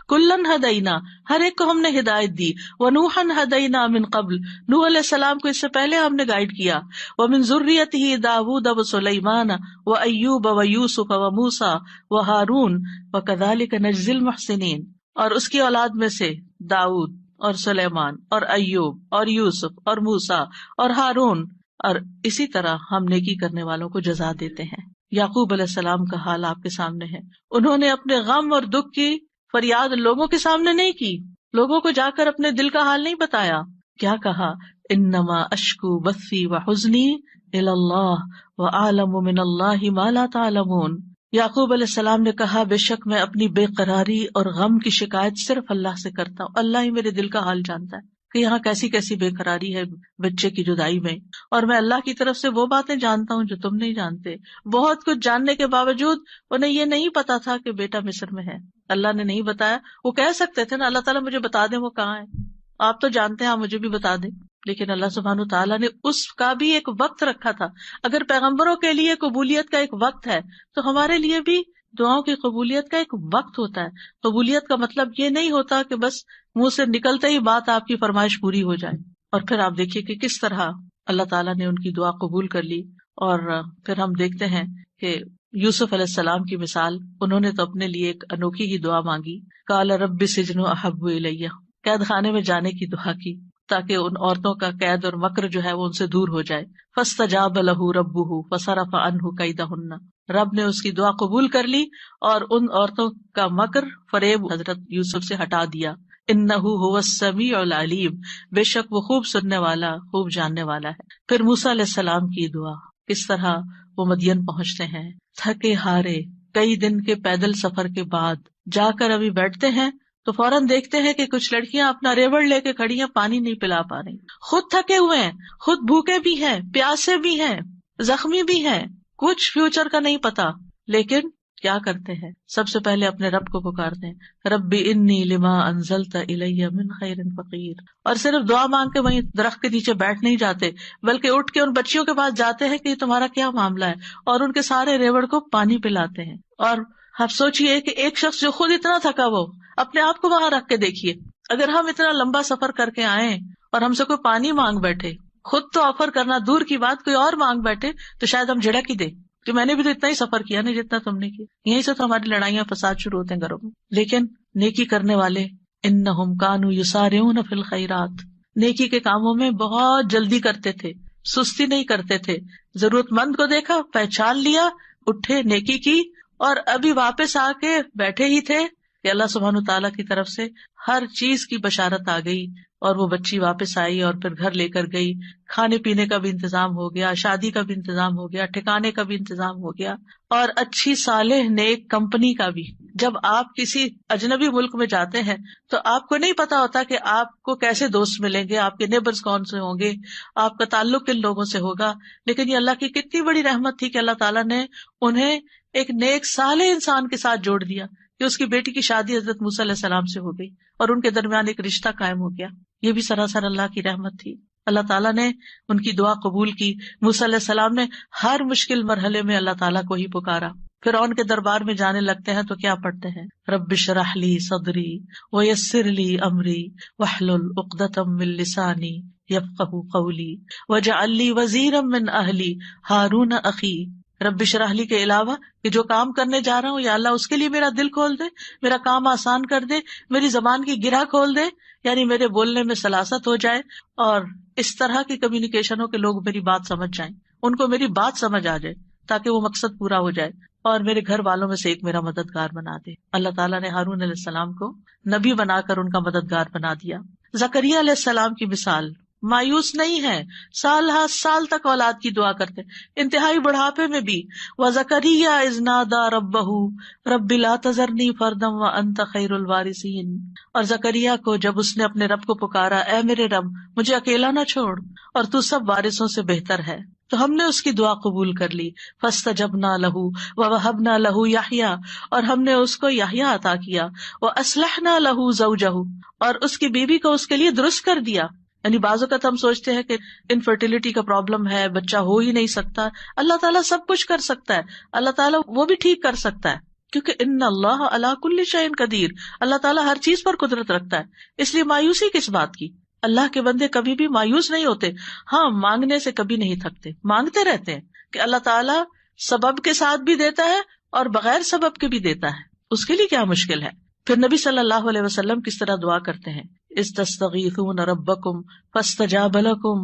کُلًّا هَدَيْنَا، ہر ایک کو ہم نے ہدایت دی. وَنُوحًا هَدَيْنَا مِن قَبْلُ، نوح علیہ السلام کو اس سے پہلے ہم نے گائیڈ کیا. وَمِن ذُرِّيَّتِهِ دَاوُودَ وَسُلَيْمَانَ وَأَيُّوبَ وَيُوسُفَ وَمُوسَىٰ وَهَارُونَ وَكَذَلِكَ نَجْزِي الْمُحْسِنِينَ، اور اس کی اولاد میں سے داؤد اور سلیمان اور ایوب اور یوسف اور موسیٰ اور ہارون، اور اسی طرح ہم نیکی کرنے والوں کو جزا دیتے ہیں. یعقوب علیہ السلام کا حال آپ کے سامنے ہے. انہوں نے اپنے غم اور دکھ کی فریاد لوگوں کے سامنے نہیں کی، لوگوں کو جا کر اپنے دل کا حال نہیں بتایا. کیا کہا؟ انما اشکو بثی وحزنی الی اللہ واعلم من اللہ ما لا تعلمون. یعقوب علیہ السلام نے کہا بے شک میں اپنی بے قراری اور غم کی شکایت صرف اللہ سے کرتا ہوں. اللہ ہی میرے دل کا حال جانتا ہے کہ یہاں کیسی کیسی بے قراری ہے بچے کی جدائی میں، اور میں اللہ کی طرف سے وہ باتیں جانتا ہوں جو تم نہیں جانتے. بہت کچھ جاننے کے باوجود انہیں یہ نہیں پتا تھا کہ بیٹا مصر میں ہے. اللہ نے نہیں بتایا. وہ کہہ سکتے تھے نا اللہ تعالیٰ مجھے بتا دیں وہ کہاں ہے، آپ تو جانتے ہیں آپ مجھے بھی بتا دیں. لیکن اللہ سبحانہ تعالیٰ نے اس کا بھی ایک وقت رکھا تھا. اگر پیغمبروں کے لیے قبولیت کا ایک وقت ہے تو ہمارے لیے بھی دعاؤں کی قبولیت کا ایک وقت ہوتا ہے. قبولیت کا مطلب یہ نہیں ہوتا کہ بس منہ سے نکلتے ہی بات آپ کی فرمائش پوری ہو جائے. اور پھر آپ دیکھیے کہ کس طرح اللہ تعالیٰ نے ان کی دعا قبول کر لی. اور پھر ہم دیکھتے ہیں کہ یوسف علیہ السلام کی مثال، انہوں نے تو اپنے لیے ایک انوکھی ہی دعا مانگی. قال رب السجن احب الی، قید خانے میں جانے کی دعا کی تاکہ ان عورتوں کا قید اور مکر جو ہے وہ ان سے دور ہو جائے. فاستجاب لہ ربہ فصرف عنہ کیدہن، رب نے اس کی دعا قبول کر لی اور ان عورتوں کا مکر فریب حضرت یوسف سے ہٹا دیا. انہ هو السمیع العلیم، بے شک وہ خوب سننے والا خوب جاننے والا ہے. پھر موسیٰ علیہ السلام کی دعا، کس طرح وہ مدین پہنچتے ہیں تھکے ہارے، کئی دن کے پیدل سفر کے بعد جا کر ابھی بیٹھتے ہیں تو فوراً دیکھتے ہیں کہ کچھ لڑکیاں اپنا ریوڑ لے کے کھڑی ہیں، پانی نہیں پلا پا رہی، خود تھکے ہوئے ہیں، خود بھوکے بھی ہیں، پیاسے بھی ہیں، زخمی بھی ہیں، کچھ فیوچر کا نہیں پتا. لیکن کیا کرتے ہیں؟ سب سے پہلے اپنے رب کو پکارتے ہیں، ربی انی لما انزلت الی من خیر فقیر. اور صرف دعا مانگ کے وہیں درخت کے نیچے بیٹھ نہیں جاتے، بلکہ اٹھ کے ان بچیوں کے پاس جاتے ہیں کہ تمہارا کیا معاملہ ہے، اور ان کے سارے ریوڑ کو پانی پلاتے ہیں. اور آپ سوچئے کہ ایک شخص جو خود اتنا تھکا، وہ اپنے آپ کو وہاں رکھ کے دیکھیے. اگر ہم اتنا لمبا سفر کر کے آئیں اور ہم سے کوئی پانی مانگ بیٹھے، خود تو آفر کرنا دور کی بات، کوئی اور مانگ بیٹھے تو شاید ہم جھڑک ہی دیں کہ میں نے بھی تو اتنا ہی سفر کیا نہیں جتنا تم نے کیا. یہیں سے تو ہماری لڑائیاں فساد شروع ہوتے ہیں گھروں میں. لیکن نیکی کرنے والے انہم کانوا یسارعون فی الخیرات، نیکی کے کاموں میں بہت جلدی کرتے تھے، سستی نہیں کرتے تھے. ضرورت مند کو دیکھا، پہچان لیا، اٹھے، نیکی کی، اور ابھی واپس آ کے بیٹھے ہی تھے کہ اللہ سبحانہ تعالیٰ کی طرف سے ہر چیز کی بشارت آ گئی، اور وہ بچی واپس آئی اور پھر گھر لے کر گئی. کھانے پینے کا بھی انتظام ہو گیا، شادی کا بھی انتظام ہو گیا، ٹھکانے کا بھی انتظام ہو گیا، اور اچھی صالح نیک کمپنی کا بھی. جب آپ کسی اجنبی ملک میں جاتے ہیں تو آپ کو نہیں پتا ہوتا کہ آپ کو کیسے دوست ملیں گے، آپ کے نیبرز کون سے ہوں گے، آپ کا تعلق کن لوگوں سے ہوگا. لیکن یہ اللہ کی کتنی بڑی رحمت تھی کہ اللہ تعالیٰ نے انہیں ایک نیک صالح انسان کے ساتھ جوڑ دیا کہ اس کی بیٹی کی شادی حضرت موسیٰ علیہ السلام سے ہو گئی اور ان کے درمیان ایک رشتہ قائم ہو گیا. یہ بھی سراسر اللہ کی رحمت تھی. اللہ تعالیٰ نے ان کی دعا قبول کی. موسیٰ علیہ السلام نے ہر مشکل مرحلے میں اللہ تعالیٰ کو ہی پکارا. فرعون کے دربار میں جانے لگتے ہیں تو کیا پڑھتے ہیں؟ رب اشرح لی صدری ویسر لی امری واحلل عقدۃ من لسانی یفقہوا قولی واجعل لی وزیرا من اہلی ہارون اخی. رب اشرح لی کے علاوہ کہ جو کام کرنے جا رہا ہوں یا اللہ اس کے لیے میرا دل کھول دے، میرا کام آسان کر دے، میری زبان کی گرہ کھول دے، یعنی میرے بولنے میں سلاست ہو جائے، اور اس طرح کی کمیونیکیشن ہو کہ لوگ میری بات سمجھ جائیں، ان کو میری بات سمجھ آ جائے تاکہ وہ مقصد پورا ہو جائے، اور میرے گھر والوں میں سے ایک میرا مددگار بنا دے. اللہ تعالیٰ نے ہارون علیہ السلام کو نبی بنا کر ان کا مددگار بنا دیا. زکریا علیہ السلام کی مثال، مایوس نہیں ہیں، سال ہر سال تک اولاد کی دعا کرتے، انتہائی بڑھاپے میں بھی. وَزَكَرِيَّا إِذْ نَادَىٰ رَبَّهُ رَبِّ لَا تَذَرْنِي فَرْدًا وَأَنْتَ خَيْرُ الْوَارِثِينَ. اور زکریا کو جب اس نے اپنے رب کو پکارا، اے میرے رب مجھے اکیلا نہ چھوڑ اور تو سب وارثوں سے بہتر ہے، تو ہم نے اس کی دعا قبول کر لی. فَاسْتَجَبْنَا لَهُ وَوَهَبْنَا لَهُ يَحْيَىٰ، اور ہم نے اس کو یحییٰ عطا کیا. وَأَصْلَحْنَا لَهُ زَوْجَهُ، اور اس کی بیوی کو اس کے لیے درست کر دیا. یعنی بعض اوقات ہم سوچتے ہیں کہ انفرٹیلٹی کا پرابلم ہے، بچہ ہو ہی نہیں سکتا. اللہ تعالیٰ سب کچھ کر سکتا ہے، اللہ تعالیٰ وہ بھی ٹھیک کر سکتا ہے، کیونکہ ان اللہ علی کل شیء قدیر، اللہ تعالیٰ ہر چیز پر قدرت رکھتا ہے. اس لیے مایوسی کس بات کی؟ اللہ کے بندے کبھی بھی مایوس نہیں ہوتے. ہاں، مانگنے سے کبھی نہیں تھکتے، مانگتے رہتے ہیں کہ اللہ تعالیٰ سبب کے ساتھ بھی دیتا ہے اور بغیر سبب کے بھی دیتا ہے، اس کے لیے کیا مشکل ہے. پھر نبی صلی اللہ علیہ وسلم کس طرح دعا کرتے ہیں، استستغیثون ربکم فاستجاب لکم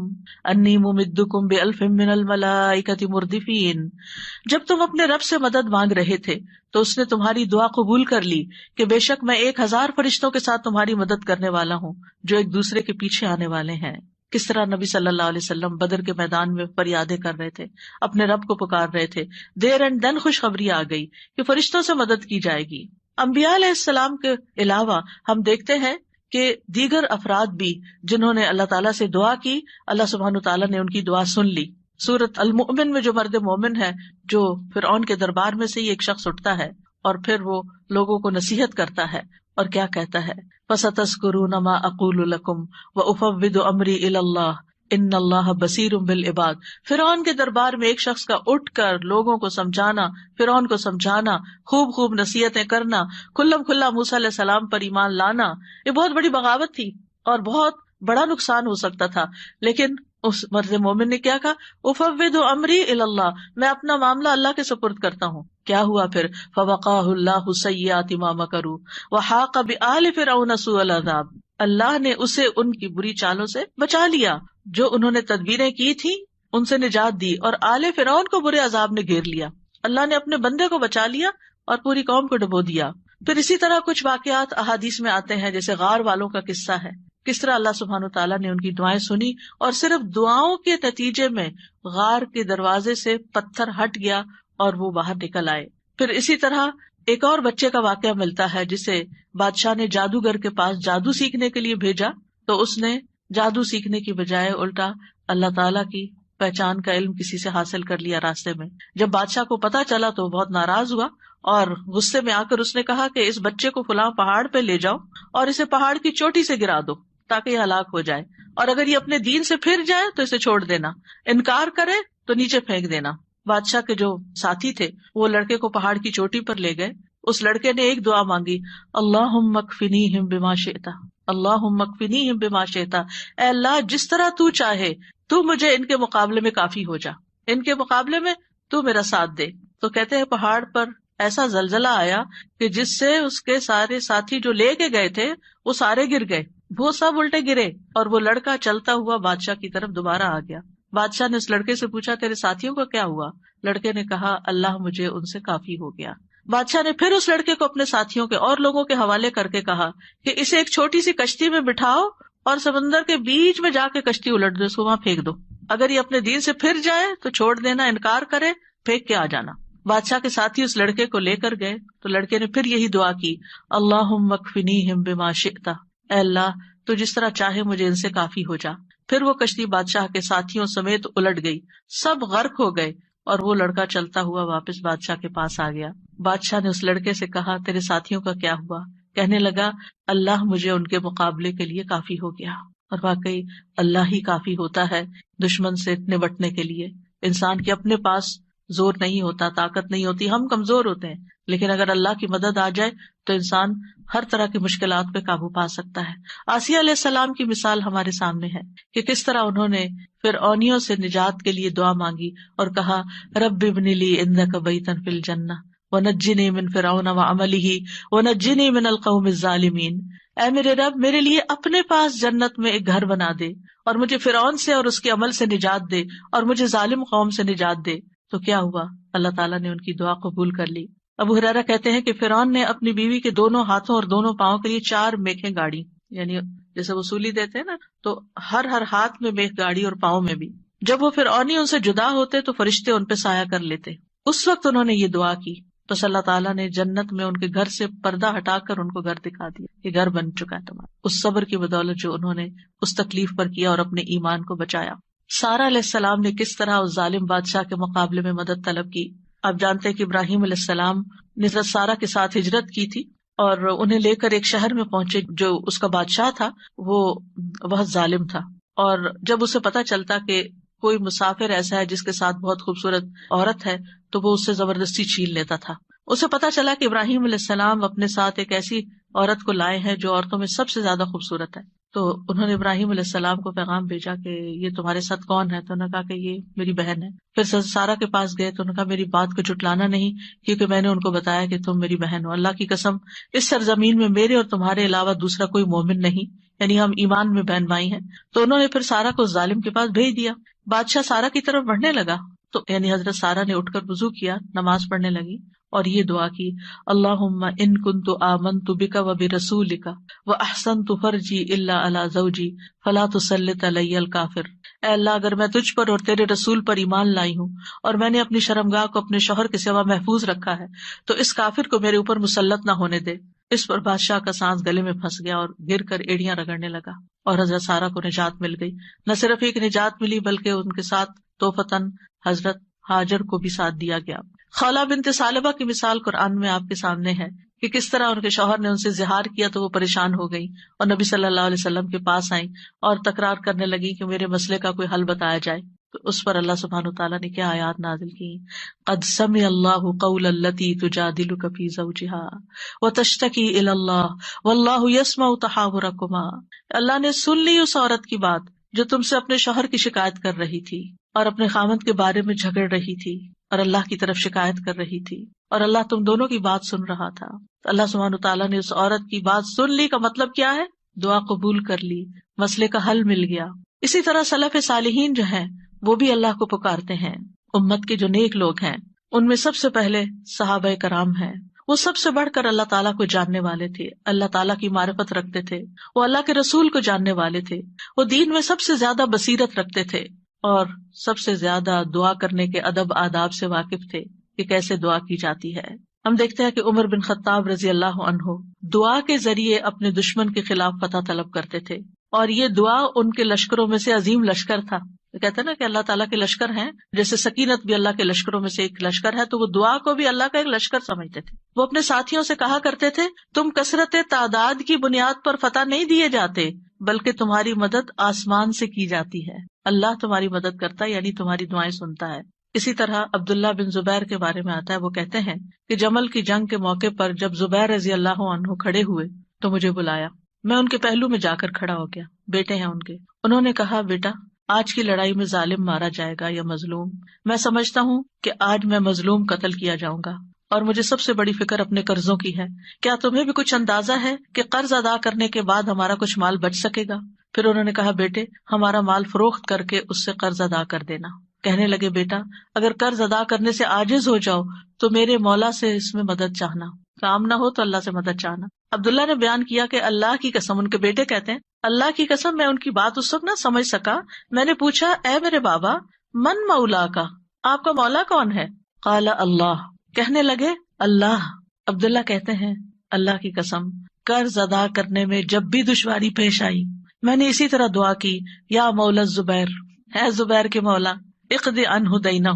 انی ممدکم بألف من الملائکۃ مردفین. جب تم اپنے رب سے مدد مانگ رہے تھے تو اس نے تمہاری دعا قبول کر لی کہ بے شک میں 1000 فرشتوں کے ساتھ تمہاری مدد کرنے والا ہوں جو ایک دوسرے کے پیچھے آنے والے ہیں. کس طرح نبی صلی اللہ علیہ وسلم بدر کے میدان میں فریادیں کر رہے تھے، اپنے رب کو پکار رہے تھے. دیر اینڈ دن خوشخبری آ گئی کہ فرشتوں سے مدد کی جائے گی. انبیاء علیہ السلام کے علاوہ ہم دیکھتے ہیں کہ دیگر افراد بھی جنہوں نے اللہ تعالیٰ سے دعا کی، اللہ سبحانہ تعالیٰ نے ان کی دعا سن لی. سورۃ المؤمن میں جو مرد مومن ہے، جو فرعون کے دربار میں سے ہی ایک شخص اٹھتا ہے اور پھر وہ لوگوں کو نصیحت کرتا ہے اور کیا کہتا ہے، فَسَتَذْكُرُونَ مَا أَقُولُ لَكُمْ وَأُفَوِّضُ أَمْرِي إِلَى اللَّهِ إِنَّ اللَّهَ بَصِيرٌ بِالْعِبَادِ. فرعون کے دربار میں ایک شخص کا اٹھ کر لوگوں کو سمجھانا، فرعون کو سمجھانا، خوب نصیحتیں کرنا، کھلم کھلا موسیٰ علیہ السلام پر ایمان لانا، یہ بہت بڑی بغاوت تھی اور بہت بڑا نقصان ہو سکتا تھا. لیکن اس مرد مومن نے کیا کہا، افوض امری الی اللہ، میں اپنا معاملہ اللہ کے سپرد کرتا ہوں. کیا ہوا پھر، فوقاہ اللہ سیئات ما مکروا وحاق بآل فرعون سوء العذاب. اللہ نے اسے ان کی بری چالوں سے بچا لیا جو انہوں نے تدبیریں کی تھی، ان سے نجات دی، اور آل فرعون کو برے عذاب نے گھیر لیا. اللہ نے اپنے بندے کو بچا لیا اور پوری قوم کو ڈبو دیا. پھر اسی طرح کچھ واقعات احادیث میں آتے ہیں، جیسے غار والوں کا قصہ ہے، کس طرح اللہ سبحانہ تعالیٰ نے ان کی دعائیں سنی اور صرف دعاؤں کے نتیجے میں غار کے دروازے سے پتھر ہٹ گیا اور وہ باہر نکل آئے. پھر اسی طرح ایک اور بچے کا واقعہ ملتا ہے جسے بادشاہ نے جادوگر کے پاس جادو سیکھنے کے لیے بھیجا، تو اس نے جادو سیکھنے کی بجائے الٹا اللہ تعالیٰ کی پہچان کا علم کسی سے حاصل کر لیا راستے میں. جب بادشاہ کو پتا چلا تو بہت ناراض ہوا اور غصے میں آ کر اس نے کہا کہ اس بچے کو فلاں پہاڑ پہ لے جاؤ اور اسے پہاڑ کی چوٹی سے گرا دو تاکہ یہ ہلاک ہو جائے، اور اگر یہ اپنے دین سے پھر جائے تو اسے چھوڑ دینا، انکار کرے تو نیچے پھینک دینا. بادشاہ کے جو ساتھی تھے وہ لڑکے کو پہاڑ کی چوٹی پر لے گئے. اس لڑکے نے ایک دعا مانگی، اللہم اکفنیہم بما شئت، اللہم اکفنیہم بما شئت، اے اللہ جس طرح تو چاہے تو مجھے ان کے مقابلے میں کافی ہو جا، ان کے مقابلے میں تو میرا ساتھ دے. تو کہتے ہیں پہاڑ پر ایسا زلزلہ آیا کہ جس سے اس کے سارے ساتھی جو لے کے گئے تھے وہ سارے گر گئے، وہ سب الٹے گرے اور وہ لڑکا چلتا ہوا بادشاہ کی طرف دوبارہ آ گیا. بادشاہ نے اس لڑکے سے پوچھا تیرے ساتھیوں کا کیا ہوا؟ لڑکے نے کہا اللہ مجھے ان سے کافی ہو گیا. بادشاہ نے پھر اس لڑکے کو اپنے ساتھیوں کے اور لوگوں کے حوالے کر کے کہا کہ اسے ایک چھوٹی سی کشتی میں بٹھاؤ اور سمندر کے بیچ میں جا کے کشتی الٹ دو، اس کو وہاں پھینک دو، اگر یہ اپنے دین سے پھر جائے تو چھوڑ دینا، انکار کرے پھینک کے آ جانا. بادشاہ کے ساتھی اس لڑکے کو لے کر گئے تو لڑکے نے پھر یہی دعا کی، اللہم اکفنیہم بما شئت، اے اللہ تو جس طرح چاہے مجھے ان سے کافی ہو جا. پھر وہ کشتی بادشاہ کے ساتھیوں سمیت الٹ گئی، سب غرق ہو گئے اور وہ لڑکا چلتا ہوا واپس بادشاہ کے پاس آ گیا. بادشاہ نے اس لڑکے سے کہا تیرے ساتھیوں کا کیا ہوا؟ کہنے لگا اللہ مجھے ان کے مقابلے کے لیے کافی ہو گیا. اور واقعی اللہ ہی کافی ہوتا ہے دشمن سے نمٹنے کے لیے. انسان کے اپنے پاس زور نہیں ہوتا، طاقت نہیں ہوتی، ہم کمزور ہوتے ہیں، لیکن اگر اللہ کی مدد آ جائے تو انسان ہر طرح کی مشکلات پہ قابو پا سکتا ہے. آسیہ علیہ السلام کی مثال ہمارے سامنے ہے کہ کس طرح انہوں نے فرعونیوں سے نجات کے لیے دعا مانگی اور کہا رب ابن لی عندک بیتا فی الجنہ ونجنی من فرعون وعملہ ونجنی من القوم الظالمین. اے میرے رب میرے لیے اپنے پاس جنت میں ایک گھر بنا دے اور مجھے فرعون سے اور اس کے عمل سے نجات دے اور مجھے ظالم قوم سے نجات دے. تو کیا ہوا؟ اللہ تعالیٰ نے ان کی دعا قبول کر لی. ابو ہریرہ کہتے ہیں کہ فرعون نے اپنی بیوی کے دونوں ہاتھوں اور دونوں پاؤں کے لیے 4 میخیں گاڑی، یعنی جیسے وصولی دیتے ہیں نا، تو ہر ہاتھ میں میخ گاڑی اور پاؤں میں بھی. جب وہ فرعونی ان سے جدا ہوتے تو فرشتے ان پہ سایہ کر لیتے. اس وقت انہوں نے یہ دعا کی تو اللہ تعالیٰ نے جنت میں ان کے گھر سے پردہ ہٹا کر ان کو گھر دکھا دیا کہ گھر بن چکا ہے تمہارا، اس صبر کی بدولت جو انہوں نے اس تکلیف پر کیا اور اپنے ایمان کو بچایا. سارہ علیہ السلام نے کس طرح اس ظالم بادشاہ کے مقابلے میں مدد طلب کی. آپ جانتے ہیں کہ ابراہیم علیہ السلام نے حضرت سارہ کے ساتھ ہجرت کی تھی اور انہیں لے کر ایک شہر میں پہنچے. جو اس کا بادشاہ تھا وہ بہت ظالم تھا، اور جب اسے پتا چلتا کہ کوئی مسافر ایسا ہے جس کے ساتھ بہت خوبصورت عورت ہے تو وہ اس سے زبردستی چھین لیتا تھا. اسے پتا چلا کہ ابراہیم علیہ السلام اپنے ساتھ ایک ایسی عورت کو لائے ہیں جو عورتوں میں سب سے زیادہ خوبصورت ہے. تو انہوں نے ابراہیم علیہ السلام کو پیغام بھیجا کہ یہ تمہارے ساتھ کون ہے؟ تو انہوں نے کہا کہ یہ میری بہن ہے. پھر سارہ کے پاس گئے تو انہوں نے کہا میری بات کو جھٹلانا نہیں، کیونکہ میں نے ان کو بتایا کہ تم میری بہن ہو. اللہ کی قسم اس سرزمین میں میرے اور تمہارے علاوہ دوسرا کوئی مومن نہیں، یعنی ہم ایمان میں بہن بھائی ہیں. تو انہوں نے پھر سارہ کو ظالم کے پاس بھیج دیا. بادشاہ سارہ کی طرف بڑھنے لگا تو یعنی حضرت سارہ نے اٹھ کر وضو کیا، نماز پڑھنے لگی اور یہ دعا کی، اللہم ان کنت آمنت بک وبرسولک واحسنت فرجی الا علی زوجی فلا تسلط علی الکافر. اے اللہ، اگر میں تجھ پر اور تیرے رسول پر ایمان لائی ہوں اور میں نے اپنی شرمگاہ کو اپنے شوہر کے سوا محفوظ رکھا ہے تو اس کافر کو میرے اوپر مسلط نہ ہونے دے. اس پر بادشاہ کا سانس گلے میں پھنس گیا اور گر کر ایڑیاں رگڑنے لگا اور حضرت سارہ کو نجات مل گئی. نہ صرف ایک نجات ملی بلکہ ان کے ساتھ توفتاً حضرت ہاجر کو بھی ساتھ دیا گیا. خولہ بنت ثعلبہ کی مثال قرآن میں آپ کے سامنے ہے کہ کس طرح ان کے شوہر نے ان سے زہار کیا تو وہ پریشان ہو گئی اور نبی صلی اللہ علیہ وسلم کے پاس آئیں اور تکرار کرنے لگی کہ میرے مسئلے کا کوئی حل بتایا جائے. تو اس پر اللہ سبحانہ وتعالیٰ نے کیا آیات نازل کی، قد سمع اللہ قول التی تجادلک فی زوجہا وتشتکی الی اللہ واللہ یسمع تحاورکما. اللہ نے سن لی اس عورت کی بات جو تم سے اپنے شوہر کی شکایت کر رہی تھی اور اپنے خامند کے بارے میں جھگڑ رہی تھی اور اللہ کی طرف شکایت کر رہی تھی، اور اللہ تم دونوں کی بات سن رہا تھا. تو اللہ سبحانہ وتعالیٰ نے اس عورت کی بات سن لی کا مطلب کیا ہے؟ دعا قبول کر لی، مسئلے کا حل مل گیا. اسی طرح سلف صالحین جو ہیں وہ بھی اللہ کو پکارتے ہیں. امت کے جو نیک لوگ ہیں ان میں سب سے پہلے صحابہ کرام ہیں. وہ سب سے بڑھ کر اللہ تعالیٰ کو جاننے والے تھے، اللہ تعالیٰ کی معرفت رکھتے تھے، وہ اللہ کے رسول کو جاننے والے تھے، وہ دین میں سب سے زیادہ بصیرت رکھتے تھے اور سب سے زیادہ دعا کرنے کے ادب آداب سے واقف تھے کہ کیسے دعا کی جاتی ہے. ہم دیکھتے ہیں کہ عمر بن خطاب رضی اللہ عنہ دعا کے ذریعے اپنے دشمن کے خلاف فتح طلب کرتے تھے، اور یہ دعا ان کے لشکروں میں سے عظیم لشکر تھا. کہتے ہیں نا کہ اللہ تعالیٰ کے لشکر ہیں، جیسے سکینت بھی اللہ کے لشکروں میں سے ایک لشکر ہے، تو وہ دعا کو بھی اللہ کا ایک لشکر سمجھتے تھے. وہ اپنے ساتھیوں سے کہا کرتے تھے تم کثرت تعداد کی بنیاد پر فتح نہیں دیے جاتے بلکہ تمہاری مدد آسمان سے کی جاتی ہے. اللہ تمہاری مدد کرتا ہے، یعنی تمہاری دعائیں سنتا ہے. اسی طرح عبداللہ بن زبیر کے بارے میں آتا ہے، وہ کہتے ہیں کہ جمل کی جنگ کے موقع پر جب زبیر رضی اللہ عنہ کھڑے ہوئے تو مجھے بلایا. میں ان کے پہلو میں جا کر کھڑا ہو گیا. بیٹے ہیں ان کے. انہوں نے کہا بیٹا آج کی لڑائی میں ظالم مارا جائے گا یا مظلوم؟ میں سمجھتا ہوں کہ آج میں مظلوم قتل کیا جاؤں گا اور مجھے سب سے بڑی فکر اپنے قرضوں کی ہے. کیا تمہیں بھی کچھ اندازہ ہے کہ قرض ادا کرنے کے بعد ہمارا کچھ مال بچ سکے گا؟ پھر انہوں نے کہا بیٹے ہمارا مال فروخت کر کے اس سے قرض ادا کر دینا. کہنے لگے بیٹا اگر قرض ادا کرنے سے عاجز ہو جاؤ تو میرے مولا سے اس میں مدد چاہنا، کام نہ ہو تو اللہ سے مدد چاہنا. عبداللہ نے بیان کیا کہ اللہ کی قسم، ان کے بیٹے کہتے ہیں اللہ کی قسم میں ان کی بات اس وقت نہ سمجھ سکا. میں نے پوچھا اے میرے بابا من مولا کا، آپ کا مولا کون ہے؟ قال اللہ. کہنے لگے اللہ. عبداللہ کہتے ہیں اللہ کی قسم قرض ادا کرنے میں جب بھی دشواری پیش آئی میں نے اسی طرح دعا کی، یا مولا زبیر، ہے زبیر کے مولا، اقض عنہ دینہ،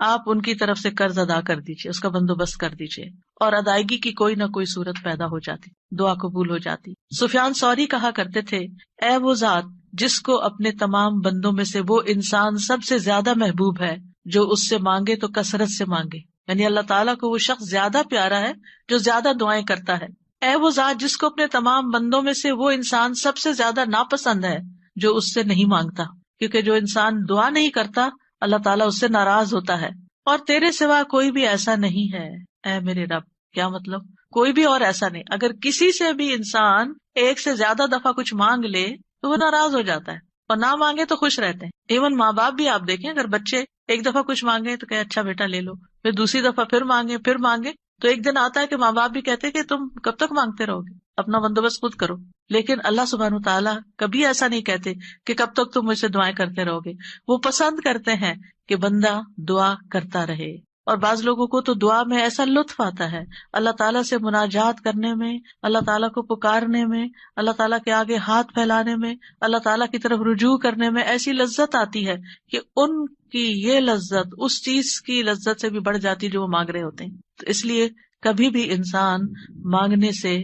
آپ ان کی طرف سے قرض ادا کر دیجیے، اس کا بندوبست کر دیجیے، اور ادائیگی کی کوئی نہ کوئی صورت پیدا ہو جاتی، دعا قبول ہو جاتی. سفیان ثوری کہا کرتے تھے اے وہ ذات جس کو اپنے تمام بندوں میں سے وہ انسان سب سے زیادہ محبوب ہے جو اس سے مانگے تو کثرت سے مانگے، یعنی اللہ تعالیٰ کو وہ شخص زیادہ پیارا ہے جو زیادہ دعائیں کرتا ہے. اے وہ ذات جس کو اپنے تمام بندوں میں سے وہ انسان سب سے زیادہ ناپسند ہے جو اس سے نہیں مانگتا، کیونکہ جو انسان دعا نہیں کرتا اللہ تعالیٰ اس سے ناراض ہوتا ہے. اور تیرے سوا کوئی بھی ایسا نہیں ہے اے میرے رب. کیا مطلب؟ کوئی بھی اور ایسا نہیں. اگر کسی سے بھی انسان ایک سے زیادہ دفعہ کچھ مانگ لے تو وہ ناراض ہو جاتا ہے، اور نہ مانگے تو خوش رہتے ہیں. ایون ماں باپ بھی آپ دیکھیں، اگر بچے ایک دفعہ کچھ مانگے تو کہ اچھا بیٹا لے لو، پھر دوسری دفعہ پھر مانگے تو ایک دن آتا ہے کہ ماں باپ بھی کہتے کہ تم کب تک مانگتے رہو گے، اپنا بندوبست خود کرو. لیکن اللہ سبحانہ وتعالیٰ کبھی ایسا نہیں کہتے کہ کب تک تم مجھ سے دعائیں کرتے رہو گے. وہ پسند کرتے ہیں کہ بندہ دعا کرتا رہے. اور بعض لوگوں کو تو دعا میں ایسا لطف آتا ہے، اللہ تعالیٰ سے مناجات کرنے میں، اللہ تعالیٰ کو پکارنے میں، اللہ تعالیٰ کے آگے ہاتھ پھیلانے میں، اللہ تعالیٰ کی طرف رجوع کرنے میں ایسی لذت آتی ہے کہ ان کی یہ لذت اس چیز کی لذت سے بھی بڑھ جاتی ہے جو وہ مانگ رہے ہوتے ہیں. تو اس لیے کبھی بھی انسان مانگنے سے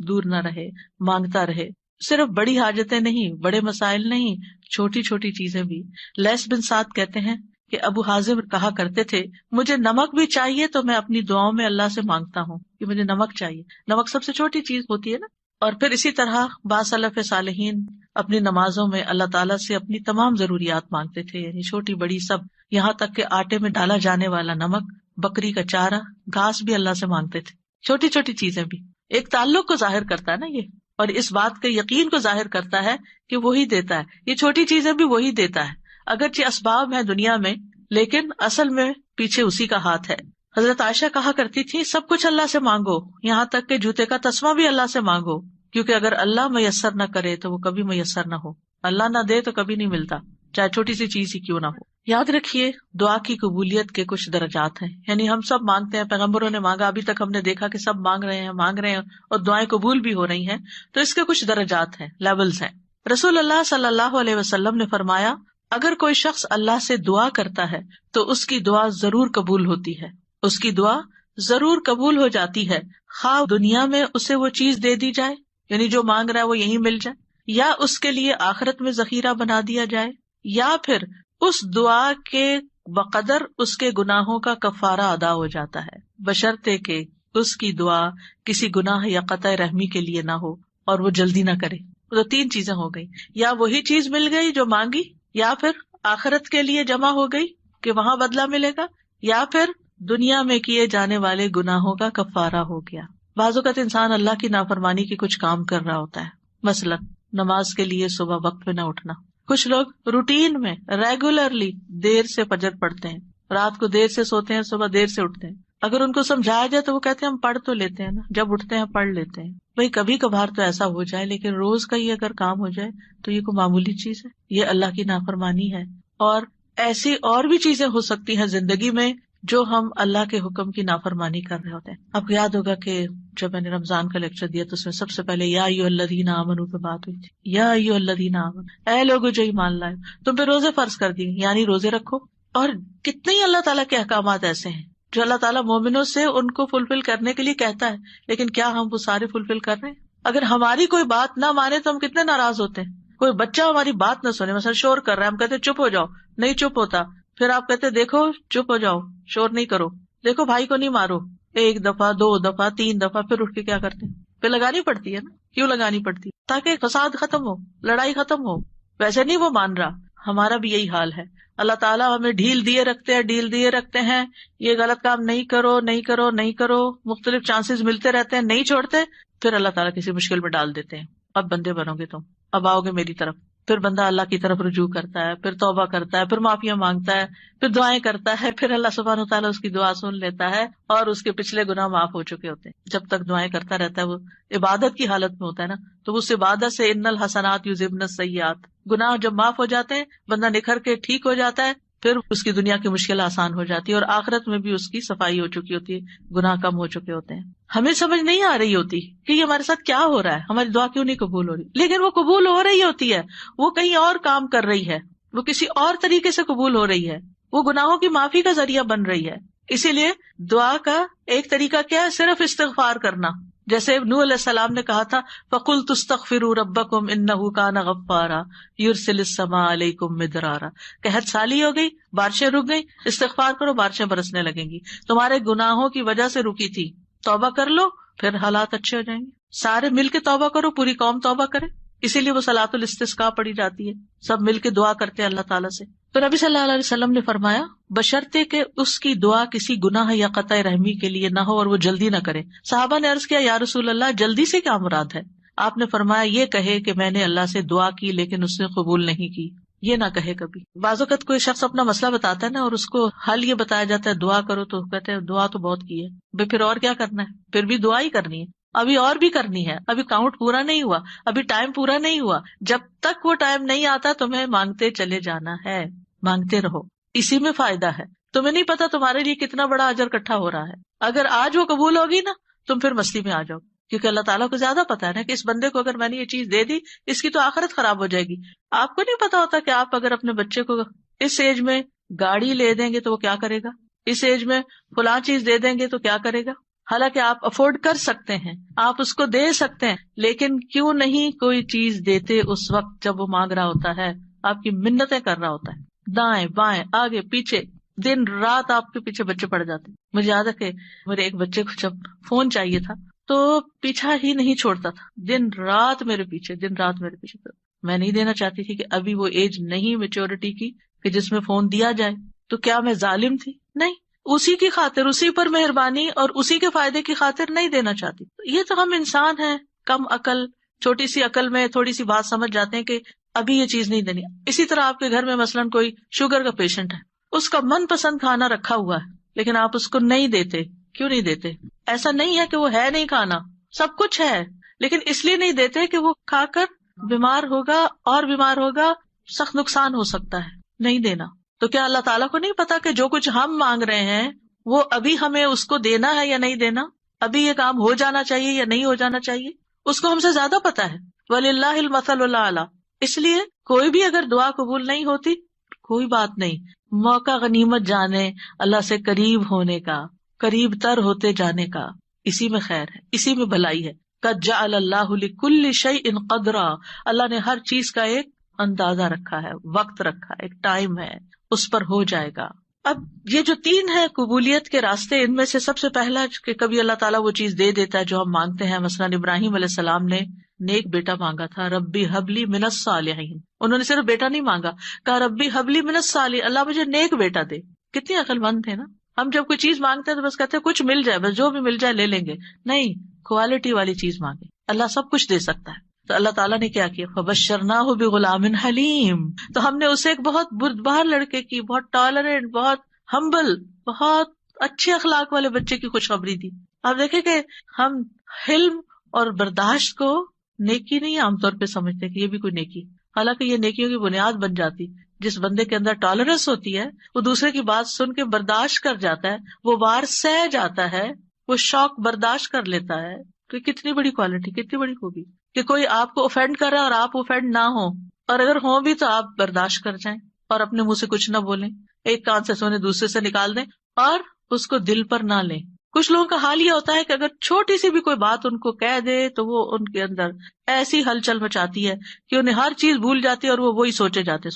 دور نہ رہے، مانگتا رہے. صرف بڑی حاجتیں نہیں، بڑے مسائل نہیں، چھوٹی چھوٹی چیزیں بھی. لیث بن سعد کہتے ہیں کہ ابو حازم کہا کرتے تھے مجھے نمک بھی چاہیے تو میں اپنی دعاؤں میں اللہ سے مانگتا ہوں کہ مجھے نمک چاہیے. نمک سب سے چھوٹی چیز ہوتی ہے نا. اور پھر اسی طرح بعض سلف صالحین اپنی نمازوں میں اللہ تعالیٰ سے اپنی تمام ضروریات مانگتے تھے، یعنی چھوٹی بڑی سب، یہاں تک کہ آٹے میں ڈالا جانے والا نمک، بکری کا چارہ، گھاس بھی اللہ سے مانگتے تھے. چھوٹی چھوٹی چیزیں بھی ایک تعلق کو ظاہر کرتا ہے نا یہ، اور اس بات کے یقین کو ظاہر کرتا ہے کہ وہی دیتا ہے. یہ چھوٹی چیزیں بھی وہی دیتا ہے، اگرچہ اسباب ہیں دنیا میں لیکن اصل میں پیچھے اسی کا ہاتھ ہے. حضرت عائشہ کہا کرتی تھی سب کچھ اللہ سے مانگو، یہاں تک کہ جوتے کا تسمہ بھی اللہ سے مانگو، کیونکہ اگر اللہ میسر نہ کرے تو وہ کبھی میسر نہ ہو. اللہ نہ دے تو کبھی نہیں ملتا، چاہے چھوٹی سی چیز ہی کیوں نہ ہو. یاد رکھیے دعا کی قبولیت کے کچھ درجات ہیں، یعنی ہم سب مانگتے ہیں، پیغمبروں نے مانگا، ابھی تک ہم نے دیکھا کہ سب مانگ رہے ہیں اور دعائیں قبول بھی ہو رہی ہیں. تو اس کے کچھ درجات ہیں، لیولز ہیں. رسول اللہ صلی اللہ علیہ وسلم نے فرمایا اگر کوئی شخص اللہ سے دعا کرتا ہے تو اس کی دعا ضرور قبول ہوتی ہے، اس کی دعا ضرور قبول ہو جاتی ہے، خواہ دنیا میں اسے وہ چیز دے دی جائے، یعنی جو مانگ رہا ہے وہ یہیں مل جائے، یا اس کے لیے آخرت میں ذخیرہ بنا دیا جائے، یا پھر اس دعا کے بقدر اس کے گناہوں کا کفارہ ادا ہو جاتا ہے، بشرطے کہ اس کی دعا کسی گناہ یا قطع رحمی کے لیے نہ ہو اور وہ جلدی نہ کرے. تو 3 چیزیں ہو گئی، یا وہی چیز مل گئی جو مانگی، یا پھر آخرت کے لیے جمع ہو گئی کہ وہاں بدلہ ملے گا، یا پھر دنیا میں کیے جانے والے گناہوں کا کفارہ ہو گیا. بعض اوقات انسان اللہ کی نافرمانی کے کچھ کام کر رہا ہوتا ہے، مثلا نماز کے لیے صبح وقت پہ نہ اٹھنا. کچھ لوگ روٹین میں ریگولرلی دیر سے فجر پڑھتے ہیں، رات کو دیر سے سوتے ہیں، صبح دیر سے اٹھتے ہیں. اگر ان کو سمجھایا جائے تو وہ کہتے ہیں ہم پڑھ تو لیتے ہیں نا، جب اٹھتے ہیں پڑھ لیتے ہیں. بھائی کبھی کبھار تو ایسا ہو جائے، لیکن روز کا یہ اگر کام ہو جائے تو یہ کوئی معمولی چیز ہے؟ یہ اللہ کی نافرمانی ہے. اور ایسی اور بھی چیزیں ہو سکتی ہیں زندگی میں جو ہم اللہ کے حکم کی نافرمانی کر رہے ہوتے ہیں. آپ کو یاد ہوگا کہ جب میں نے رمضان کا لیکچر دیا تو اس میں سب سے پہلے یا ایھا الذین آمنوا پہ بات ہوئی تھی. یا ایھا الذین آمنوا، اے لوگو جو ایمان لائے، تم پہ روزے فرض کر دیے، یعنی روزے رکھو. اور کتنے ہی اللہ تعالیٰ کے احکامات ایسے ہیں جو اللہ تعالیٰ مومنوں سے ان کو فلفل کرنے کے لیے کہتا ہے، لیکن کیا ہم وہ سارے فلفل کر رہے ہیں؟ اگر ہماری کوئی بات نہ مانے تو ہم کتنے ناراض ہوتے ہیں. کوئی بچہ ہماری بات نہ سنے، مثلا شور کر رہا ہے، ہم کہتے چپ ہو جاؤ، نہیں چپ ہوتا. پھر آپ کہتے دیکھو چپ ہو جاؤ، شور نہیں کرو، دیکھو بھائی کو نہیں مارو، 1 دفعہ 2 دفعہ 3 دفعہ، پھر اٹھ کے کیا کرتے ہیں؟ پھر لگانی پڑتی ہے نا. کیوں لگانی پڑتی؟ تاکہ فساد ختم ہو، لڑائی ختم ہو. ویسے نہیں وہ مان رہا. ہمارا بھی یہی حال ہے. اللہ تعالیٰ ہمیں ڈھیل دیے رکھتے ہیں، یہ غلط کام نہیں کرو نہیں کرو نہیں کرو، مختلف چانسز ملتے رہتے ہیں، نہیں چھوڑتے. پھر اللہ تعالیٰ کسی مشکل میں ڈال دیتے ہیں، اب بندے بنو گے تم، اب آؤ گے میری طرف. پھر بندہ اللہ کی طرف رجوع کرتا ہے، پھر توبہ کرتا ہے، پھر معافیاں مانگتا ہے، پھر دعائیں کرتا ہے، پھر اللہ سبحانہ وتعالیٰ اس کی دعا سن لیتا ہے اور اس کے پچھلے گناہ معاف ہو چکے ہوتے ہیں. جب تک دعائیں کرتا رہتا ہے، وہ عبادت کی حالت میں ہوتا ہے نا، تو اس عبادت سے ان الحسنات یذہبن السیئات، گناہ جب معاف ہو جاتے ہیں بندہ نکھر کے ٹھیک ہو جاتا ہے، پھر اس کی دنیا کی مشکل آسان ہو جاتی ہے اور آخرت میں بھی اس کی صفائی ہو چکی ہوتی ہے، گناہ کم ہو چکے ہوتے ہیں. ہمیں سمجھ نہیں آ رہی ہوتی کہ یہ ہمارے ساتھ کیا ہو رہا ہے، ہماری دعا کیوں نہیں قبول ہو رہی، لیکن وہ قبول ہو رہی ہوتی ہے. وہ کہیں اور کام کر رہی ہے، وہ کسی اور طریقے سے قبول ہو رہی ہے، وہ گناہوں کی معافی کا ذریعہ بن رہی ہے. اسی لیے دعا کا ایک طریقہ کیا ہے؟ صرف استغفار کرنا. جیسے نوح علیہ السلام نے کہا تھا فَقُلْتُ اسْتَغْفِرُوا رَبَّكُمْ إِنَّهُ كَانَ غَفَّارًا يُرْسِلِ السَّمَاءَ عَلَيْكُمْ مِدْرَارًا. قحط سالی ہو گئی، بارشیں رک گئی، استغفار کرو، بارشیں برسنے لگیں گی. تمہارے گناہوں کی وجہ سے رکی تھی، توبہ کر لو، پھر حالات اچھے ہو جائیں گے. سارے مل کے توبہ کرو، پوری قوم توبہ کرے. اسی لیے وہ صلاۃ الاستسقاء پڑھی جاتی ہے، سب مل کے دعا کرتے ہیں اللہ تعالیٰ سے. تو نبی صلی اللہ علیہ وسلم نے فرمایا بشرطے کہ اس کی دعا کسی گناہ یا قطع رحمی کے لیے نہ ہو اور وہ جلدی نہ کرے. صحابہ نے عرض کیا یا رسول اللہ جلدی سے کیا مراد ہے؟ آپ نے فرمایا یہ کہے کہ میں نے اللہ سے دعا کی لیکن اس نے قبول نہیں کی. یہ نہ کہے کبھی. بعض اوقات کوئی شخص اپنا مسئلہ بتاتا ہے نا اور اس کو حل یہ بتایا جاتا ہے دعا کرو، تو کہتے ہیں دعا تو بہت کی ہے، پھر اور کیا کرنا ہے؟ پھر بھی دعا ہی کرنی ہے. ابھی اور بھی کرنی ہے, ابھی کاؤنٹ پورا نہیں ہوا, ابھی ٹائم پورا نہیں ہوا. جب تک وہ ٹائم نہیں آتا تمہیں مانگتے چلے جانا ہے, مانگتے رہو, اسی میں فائدہ ہے. تمہیں نہیں پتا تمہارے لیے کتنا بڑا اجر اکٹھا ہو رہا ہے. اگر آج وہ قبول ہوگی نا, تم پھر مستی میں آ جاؤ, کیونکہ اللہ تعالیٰ کو زیادہ پتا ہے نا کہ اس بندے کو اگر میں نے یہ چیز دے دی اس کی تو آخرت خراب ہو جائے گی. آپ کو نہیں پتا ہوتا کہ آپ اگر اپنے بچے کو اس ایج میں گاڑی لے دیں گے تو وہ کیا کرے گا, اس ایج میں فلاں چیز دے دیں گے تو کیا کرے گا. حالانکہ آپ افورڈ کر سکتے ہیں, آپ اس کو دے سکتے ہیں, لیکن کیوں نہیں کوئی چیز دیتے اس وقت جب وہ مانگ رہا ہوتا ہے, آپ کی منتیں کر رہا ہوتا ہے, دائیں بائیں آگے پیچھے دن رات آپ کے پیچھے بچے پڑ جاتے ہیں. مجھے یاد ہے کہ میرے ایک بچے کو جب فون چاہیے تھا تو پیچھا ہی نہیں چھوڑتا تھا, دن رات میرے پیچھے, دن رات میرے پیچھے. میں نہیں دینا چاہتی تھی کہ ابھی وہ ایج نہیں میچورٹی کی کہ جس میں فون دیا جائے. تو کیا میں ظالم تھی؟ نہیں, اسی کی خاطر, اسی پر مہربانی اور اسی کے فائدے کی خاطر نہیں دینا چاہتی. یہ تو ہم انسان ہیں, کم عقل, چھوٹی سی عقل میں تھوڑی سی بات سمجھ جاتے ہیں کہ ابھی یہ چیز نہیں دینی. اسی طرح آپ کے گھر میں مثلاً کوئی شوگر کا پیشنٹ ہے, اس کا من پسند کھانا رکھا ہوا ہے لیکن آپ اس کو نہیں دیتے. کیوں نہیں دیتے؟ ایسا نہیں ہے کہ وہ ہے نہیں کھانا, سب کچھ ہے, لیکن اس لیے نہیں دیتے کہ وہ کھا کر بیمار ہوگا اور بیمار ہوگا, سخت نقصان ہو سکتا ہے, نہیں دینا. تو کیا اللہ تعالیٰ کو نہیں پتا کہ جو کچھ ہم مانگ رہے ہیں وہ ابھی ہمیں اس کو دینا ہے یا نہیں دینا, ابھی یہ کام ہو جانا چاہیے یا نہیں ہو جانا چاہیے, اس کو ہم سے زیادہ پتا ہے. وَلِلَّهِ الْمَثَلُ الْأَعْلَىٰ. اس لیے کوئی بھی اگر دعا قبول نہیں ہوتی کوئی بات نہیں, موقع غنیمت جانے اللہ سے قریب ہونے کا, قریب تر ہوتے جانے کا, اسی میں خیر ہے, اسی میں بھلائی ہے. قَدْ جَعَلَ اللَّهُ لِكُلِّ شَيْءٍ قَدْرًا. اللہ نے ہر چیز کا ایک اندازہ رکھا ہے, وقت رکھا ہے, ایک ٹائم ہے, اس پر ہو جائے گا. اب یہ جو 3 ہے قبولیت کے راستے, ان میں سے سب سے پہلا کہ کبھی اللہ تعالیٰ وہ چیز دے دیتا ہے جو ہم مانگتے ہیں. مثلاً ابراہیم علیہ السلام نے نیک بیٹا مانگا تھا, ربی حبلی من الصالحین. انہوں نے صرف بیٹا نہیں مانگا, کہا ربی حبلی من الصالحین, اللہ مجھے نیک بیٹا دے. کتنی عقل مند تھے نا. ہم جب کوئی چیز مانگتے ہیں تو بس کہتے ہیں کچھ مل جائے, بس جو بھی مل جائے لے لیں گے. نہیں, کوالٹی والی چیز مانگے, اللہ سب کچھ دے سکتا ہے. تو اللہ تعالیٰ نے کیا کیا, فبشرناہ بغلام حلیم. تو ہم نے اسے ایک بہت بردبار لڑکے کی, بہت ٹالرنٹ, بہت ہمبل, بہت اچھے اخلاق والے بچے کی خوشخبری دی. آپ دیکھیں کہ ہم حلم اور برداشت کو نیکی نہیں عام طور پہ سمجھتے کہ یہ بھی کوئی نیکی, حالانکہ یہ نیکیوں کی بنیاد بن جاتی. جس بندے کے اندر ٹالرنس ہوتی ہے وہ دوسرے کی بات سن کے برداشت کر جاتا ہے, وہ وار سہ جاتا ہے, وہ شوق برداشت کر لیتا ہے. تو کتنی بڑی کوالٹی, کتنی بڑی خوبی کہ کوئی آپ کو اوفینڈ کر رہا ہے اور آپ اوفینڈ نہ ہو, اور اگر ہوں بھی تو آپ برداشت کر جائیں اور اپنے منہ سے کچھ نہ بولیں, ایک کان سے سونے دوسرے سے نکال دیں اور اس کو دل پر نہ لیں. کچھ لوگوں کا حال یہ ہوتا ہے کہ اگر چھوٹی سی بھی کوئی بات ان کو کہہ دے تو وہ ان کے اندر ایسی ہلچل مچاتی ہے کہ انہیں ہر چیز بھول جاتی ہے اور وہ وہی سوچے جاتے.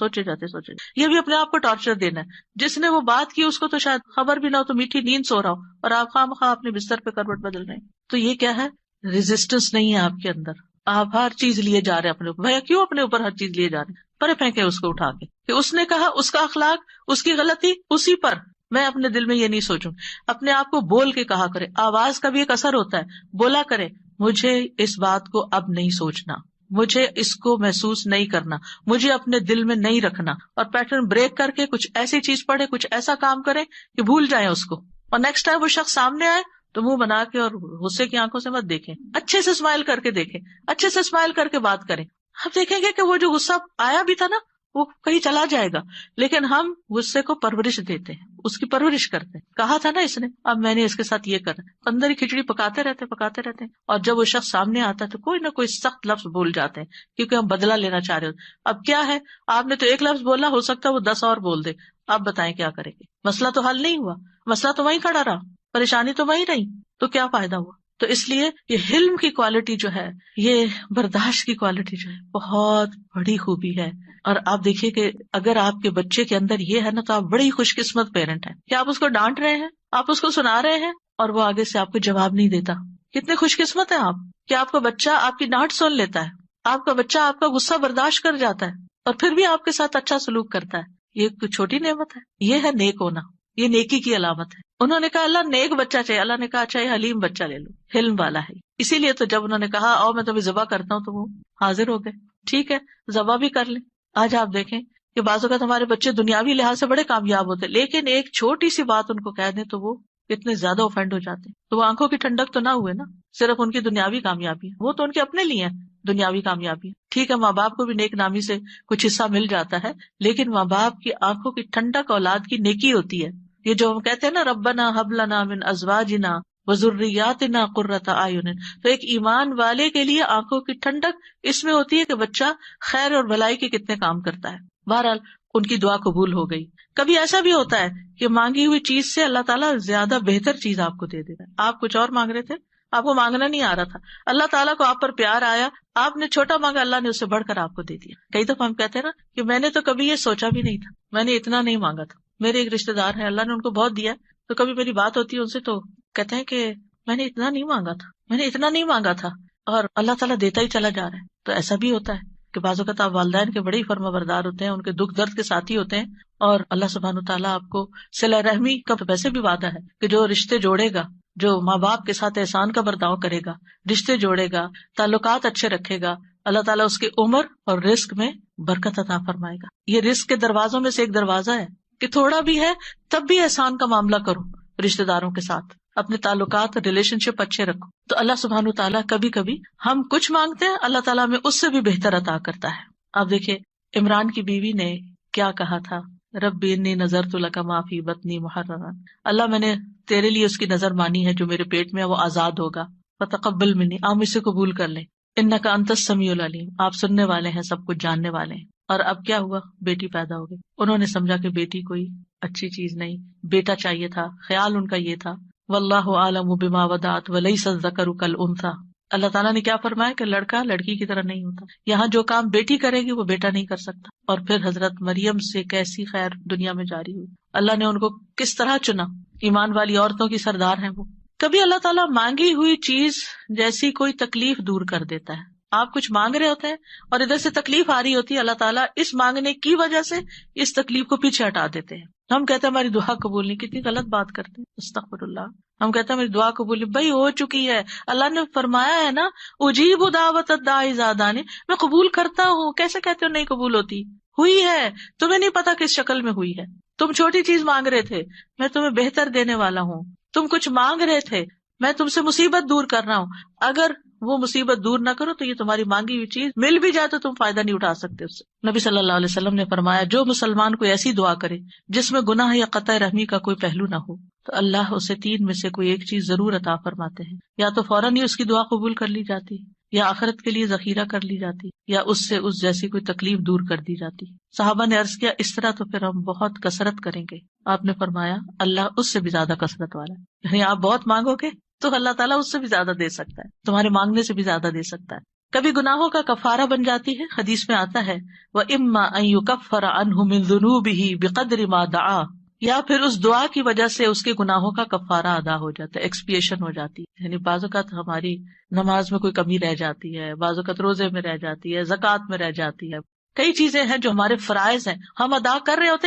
یہ بھی اپنے آپ کو ٹارچر دینا ہے. جس نے وہ بات کی اس کو تو شاید خبر بھی نہ ہو, تو میٹھی نیند سو رہا ہو اور آپ خواہ اپنے بستر پہ کروٹ بدل رہے ہیں. تو یہ کیا ہے, ریزسٹنس نہیں ہے آپ کے اندر, آپ ہر چیز لیے جا رہے ہیں اپنے اوپر. بھیا کیوں اپنے اوپر ہر چیز لیے جا رہے ہیں, پرے پھینکے اس کو اٹھا کے, کہ اس نے کہا, اس کا اخلاق, اس کی غلطی اسی پر, میں اپنے دل میں یہ نہیں سوچوں. اپنے آپ کو بول کے کہا کرے, آواز کا بھی ایک اثر ہوتا ہے, بولا کرے مجھے اس بات کو اب نہیں سوچنا, مجھے اس کو محسوس نہیں کرنا, مجھے اپنے دل میں نہیں رکھنا, اور پیٹرن بریک کر کے کچھ ایسی چیز پڑھے, کچھ ایسا کام کرے کہ بھول جائیں اس کو, اور نیکسٹ ٹائم وہ شخص سامنے آئے تو منہ بنا کے اور غصے کی آنکھوں سے مت دیکھیں, اچھے سے اسمائل کر کے دیکھیں, اچھے سے اسمائل کر کے بات کریں. آپ دیکھیں گے کہ وہ جو غصہ آیا بھی تھا نا وہ کہیں چلا جائے گا, لیکن ہم غصے کو پرورش دیتے ہیں, اس کی پرورش کرتے ہیں. کہا تھا نا اس نے, اب میں نے اس کے ساتھ یہ کرنا, اندر ہی کھچڑی پکاتے رہتے ہیں, اور جب وہ شخص سامنے آتا ہے تو کوئی نہ کوئی سخت لفظ بول جاتے ہیں کیونکہ ہم بدلہ لینا چاہ رہے ہوتے. اب کیا ہے, آپ نے تو ایک لفظ بولا, ہو سکتا ہے وہ 10 اور بول دے. آپ بتائیں کیا کریں گے؟ مسئلہ تو حل نہیں ہوا, مسئلہ تو وہیں کھڑا رہا, پریشانی تو وہیں رہی, تو کیا فائدہ ہوا؟ تو اس لیے یہ حلم کی کوالٹی جو ہے, یہ برداشت کی کوالٹی جو ہے, بہت بڑی خوبی ہے. اور آپ دیکھیے کہ اگر آپ کے بچے کے اندر یہ ہے نا تو آپ بڑی خوش قسمت پیرنٹ ہیں کہ آپ اس کو ڈانٹ رہے ہیں, آپ اس کو سنا رہے ہیں اور وہ آگے سے آپ کو جواب نہیں دیتا. کتنے خوش قسمت ہیں آپ کہ آپ کا بچہ آپ کی ڈانٹ سن لیتا ہے, آپ کا بچہ آپ کا غصہ برداشت کر جاتا ہے اور پھر بھی آپ کے ساتھ اچھا سلوک کرتا ہے. یہ کوئی چھوٹی نعمت ہے, یہ ہے نیک ہونا, یہ نیکی کی علامت ہے. انہوں نے کہا اللہ نیک بچہ چاہیے, اللہ نے کہا اچھا یہ حلیم بچہ لے لو, حلم والا ہے. اسی لیے تو جب انہوں نے کہا آؤ میں تمہیں ذبح کرتا ہوں, تو وہ حاضر ہو گئے. ٹھیک ہے, ذبح بھی کر لیں. آج آپ دیکھیں کہ بعض اوقات ہمارے بچے دنیاوی لحاظ سے بڑے کامیاب ہوتے, لیکن ایک چھوٹی سی بات ان کو کہہ دیں تو وہ اتنے زیادہ اوفینڈ ہو جاتے ہیں. تو وہ آنکھوں کی ٹھنڈک تو نہ ہوئے نا, صرف ان کی دنیاوی کامیابی ہے, وہ تو ان کے اپنے لیے ہے دنیاوی کامیابی. ٹھیک ہے, ماں باپ کو بھی نیک نامی سے کچھ حصہ مل جاتا ہے, لیکن ماں باپ کی آنکھوں کی ٹھنڈک اولاد کی نیکی ہوتی ہے. یہ جو ہم کہتے ہیں نا ربنا ہب لنا من ازواجنا وذریاتنا قرۃ اعین, تو ایک ایمان والے کے لیے آنکھوں کی ٹھنڈک اس میں ہوتی ہے کہ بچہ خیر اور بھلائی کے کتنے کام کرتا ہے. بہرحال ان کی دعا قبول ہو گئی. کبھی ایسا بھی ہوتا ہے کہ مانگی ہوئی چیز سے اللہ تعالیٰ زیادہ بہتر چیز آپ کو دے دیتا ہے. آپ کچھ اور مانگ رہے تھے, آپ کو مانگنا نہیں آ رہا تھا, اللہ تعالیٰ کو آپ پر پیار آیا, آپ نے چھوٹا مانگا, اللہ نے اس سے بڑھ کر آپ کو دے دیا. کئی دفعہ ہم کہتے ہیں نا کہ میں نے تو کبھی یہ سوچا بھی نہیں تھا, میں نے اتنا نہیں مانگا تھا. میرے ایک رشتے دار ہیں, اللہ نے ان کو بہت دیا, تو کبھی میری بات ہوتی ہے ان سے تو کہتے ہیں کہ میں نے اتنا نہیں مانگا تھا, میں نے اتنا نہیں مانگا تھا, اور اللہ تعالیٰ دیتا ہی چلا جا رہا ہے. تو ایسا بھی ہوتا ہے کہ بعض اوقات آپ والدین کے بڑے ہی فرما بردار ہوتے ہیں, ان کے دکھ درد کے ساتھی ہوتے ہیں, اور اللہ سبحانہ تعالیٰ آپ کو صلہ رحمی کا ویسے بھی وعدہ ہے کہ جو رشتے جوڑے گا, جو ماں باپ کے ساتھ احسان کا برتاؤ کرے گا, رشتے جوڑے گا, تعلقات اچھے رکھے گا, اللہ تعالیٰ اس کی عمر اور رزق میں برکت عطا فرمائے گا. یہ رزق کے دروازوں میں سے ایک دروازہ ہے کہ تھوڑا بھی ہے تب بھی احسان کا معاملہ کرو, رشتے داروں کے ساتھ اپنے تعلقات ریلیشن شپ اچھے رکھو. تو اللہ سبحانہ تعالیٰ کبھی کبھی ہم کچھ مانگتے ہیں, اللہ تعالیٰ ہمیں اس سے بھی بہتر عطا کرتا ہے. آپ دیکھیے عمران کی بیوی نے کیا کہا تھا, ربی انی نذرت لک ما فی بطنی محررا, اللہ میں نے تیرے لیے اس کی نظر مانی ہے جو میرے پیٹ میں ہے وہ آزاد ہوگا, فتقبل منی, آپ مجھ سے قبول کر لیں, انک انت السمیع العلیم, آپ سننے والے ہیں, سب کچھ جاننے والے ہیں. اور اب کیا ہوا, بیٹی پیدا ہو گئی. انہوں نے سمجھا کہ بیٹی کوئی اچھی چیز نہیں, بیٹا چاہیے تھا, خیال ان کا یہ تھا. واللہ اعلم بما ودعت ولیس الذکر کالانثی, اللہ تعالیٰ نے کیا فرمایا کہ لڑکا لڑکی کی طرح نہیں ہوتا. یہاں جو کام بیٹی کرے گی وہ بیٹا نہیں کر سکتا. اور پھر حضرت مریم سے کیسی خیر دنیا میں جاری ہوئی, اللہ نے ان کو کس طرح چنا, ایمان والی عورتوں کی سردار ہیں وہ. کبھی اللہ تعالیٰ مانگی ہوئی چیز جیسی کوئی تکلیف دور کر دیتا ہے. آپ کچھ مانگ رہے ہوتے ہیں اور ادھر سے تکلیف آ رہی ہوتی ہے, اللہ تعالیٰ اس مانگنے کی وجہ سے اس تکلیف کو پیچھے ہٹا دیتے ہیں. ہم کہتے ہیں ہماری دعا قبول نہیں, کتنی غلط بات کرتے ہیں, استغفر اللہ. ہم کہتے ہیں میری دعا قبول نہیں, بھائی ہو چکی ہے, اللہ نے فرمایا ہے نا اجیب دعوت الداعی اذا دعانی, میں قبول کرتا ہوں. کیسے کہتے ہو نہیں قبول ہوتی؟ ہوئی ہے, تمہیں نہیں پتا کس شکل میں ہوئی ہے. تم چھوٹی چیز مانگ رہے تھے, میں تمہیں بہتر دینے والا ہوں. تم کچھ مانگ رہے تھے, میں تم سے مصیبت دور کر رہا ہوں. اگر وہ مصیبت دور نہ کرو تو یہ تمہاری مانگی ہوئی چیز مل بھی جائے تو تم فائدہ نہیں اٹھا سکتے اس سے. نبی صلی اللہ علیہ وسلم نے فرمایا جو مسلمان کوئی ایسی دعا کرے جس میں گناہ یا قطع رحمی کا کوئی پہلو نہ ہو تو اللہ اسے 3 میں سے کوئی ایک چیز ضرور عطا فرماتے ہیں. یا تو فوراً ہی اس کی دعا قبول کر لی جاتی, یا آخرت کے لیے ذخیرہ کر لی جاتی, یا اس سے اس جیسی کوئی تکلیف دور کر دی جاتی. صحابہ نے عرض کیا اس طرح تو پھر ہم بہت کثرت کریں گے. آپ نے فرمایا اللہ اس سے بھی زیادہ کثرت والا ہے, یعنی آپ بہت مانگو گے تو اللہ تعالیٰ اس سے بھی زیادہ دے سکتا ہے, تمہارے مانگنے سے بھی زیادہ دے سکتا ہے. کبھی گناہوں کا کفارہ بن جاتی ہے, حدیث میں آتا ہے وَإِمَّا أَن يُكَفَّرَ عَنْهُ مِن ذُنُوبِهِ بِقَدْرِ مَا دَعَا, یا پھر اس دعا کی وجہ سے اس کے گناہوں کا کفارہ ادا ہو جاتا ہے, ایکسپیشن ہو جاتی ہے. یعنی بعض اوقات ہماری نماز میں کوئی کمی رہ جاتی ہے, بعض اوقات روزے میں رہ جاتی ہے, زکوٰۃ میں رہ جاتی ہے, کئی چیزیں ہیں جو ہمارے فرائض ہیں ہم ادا کر رہے ہوتے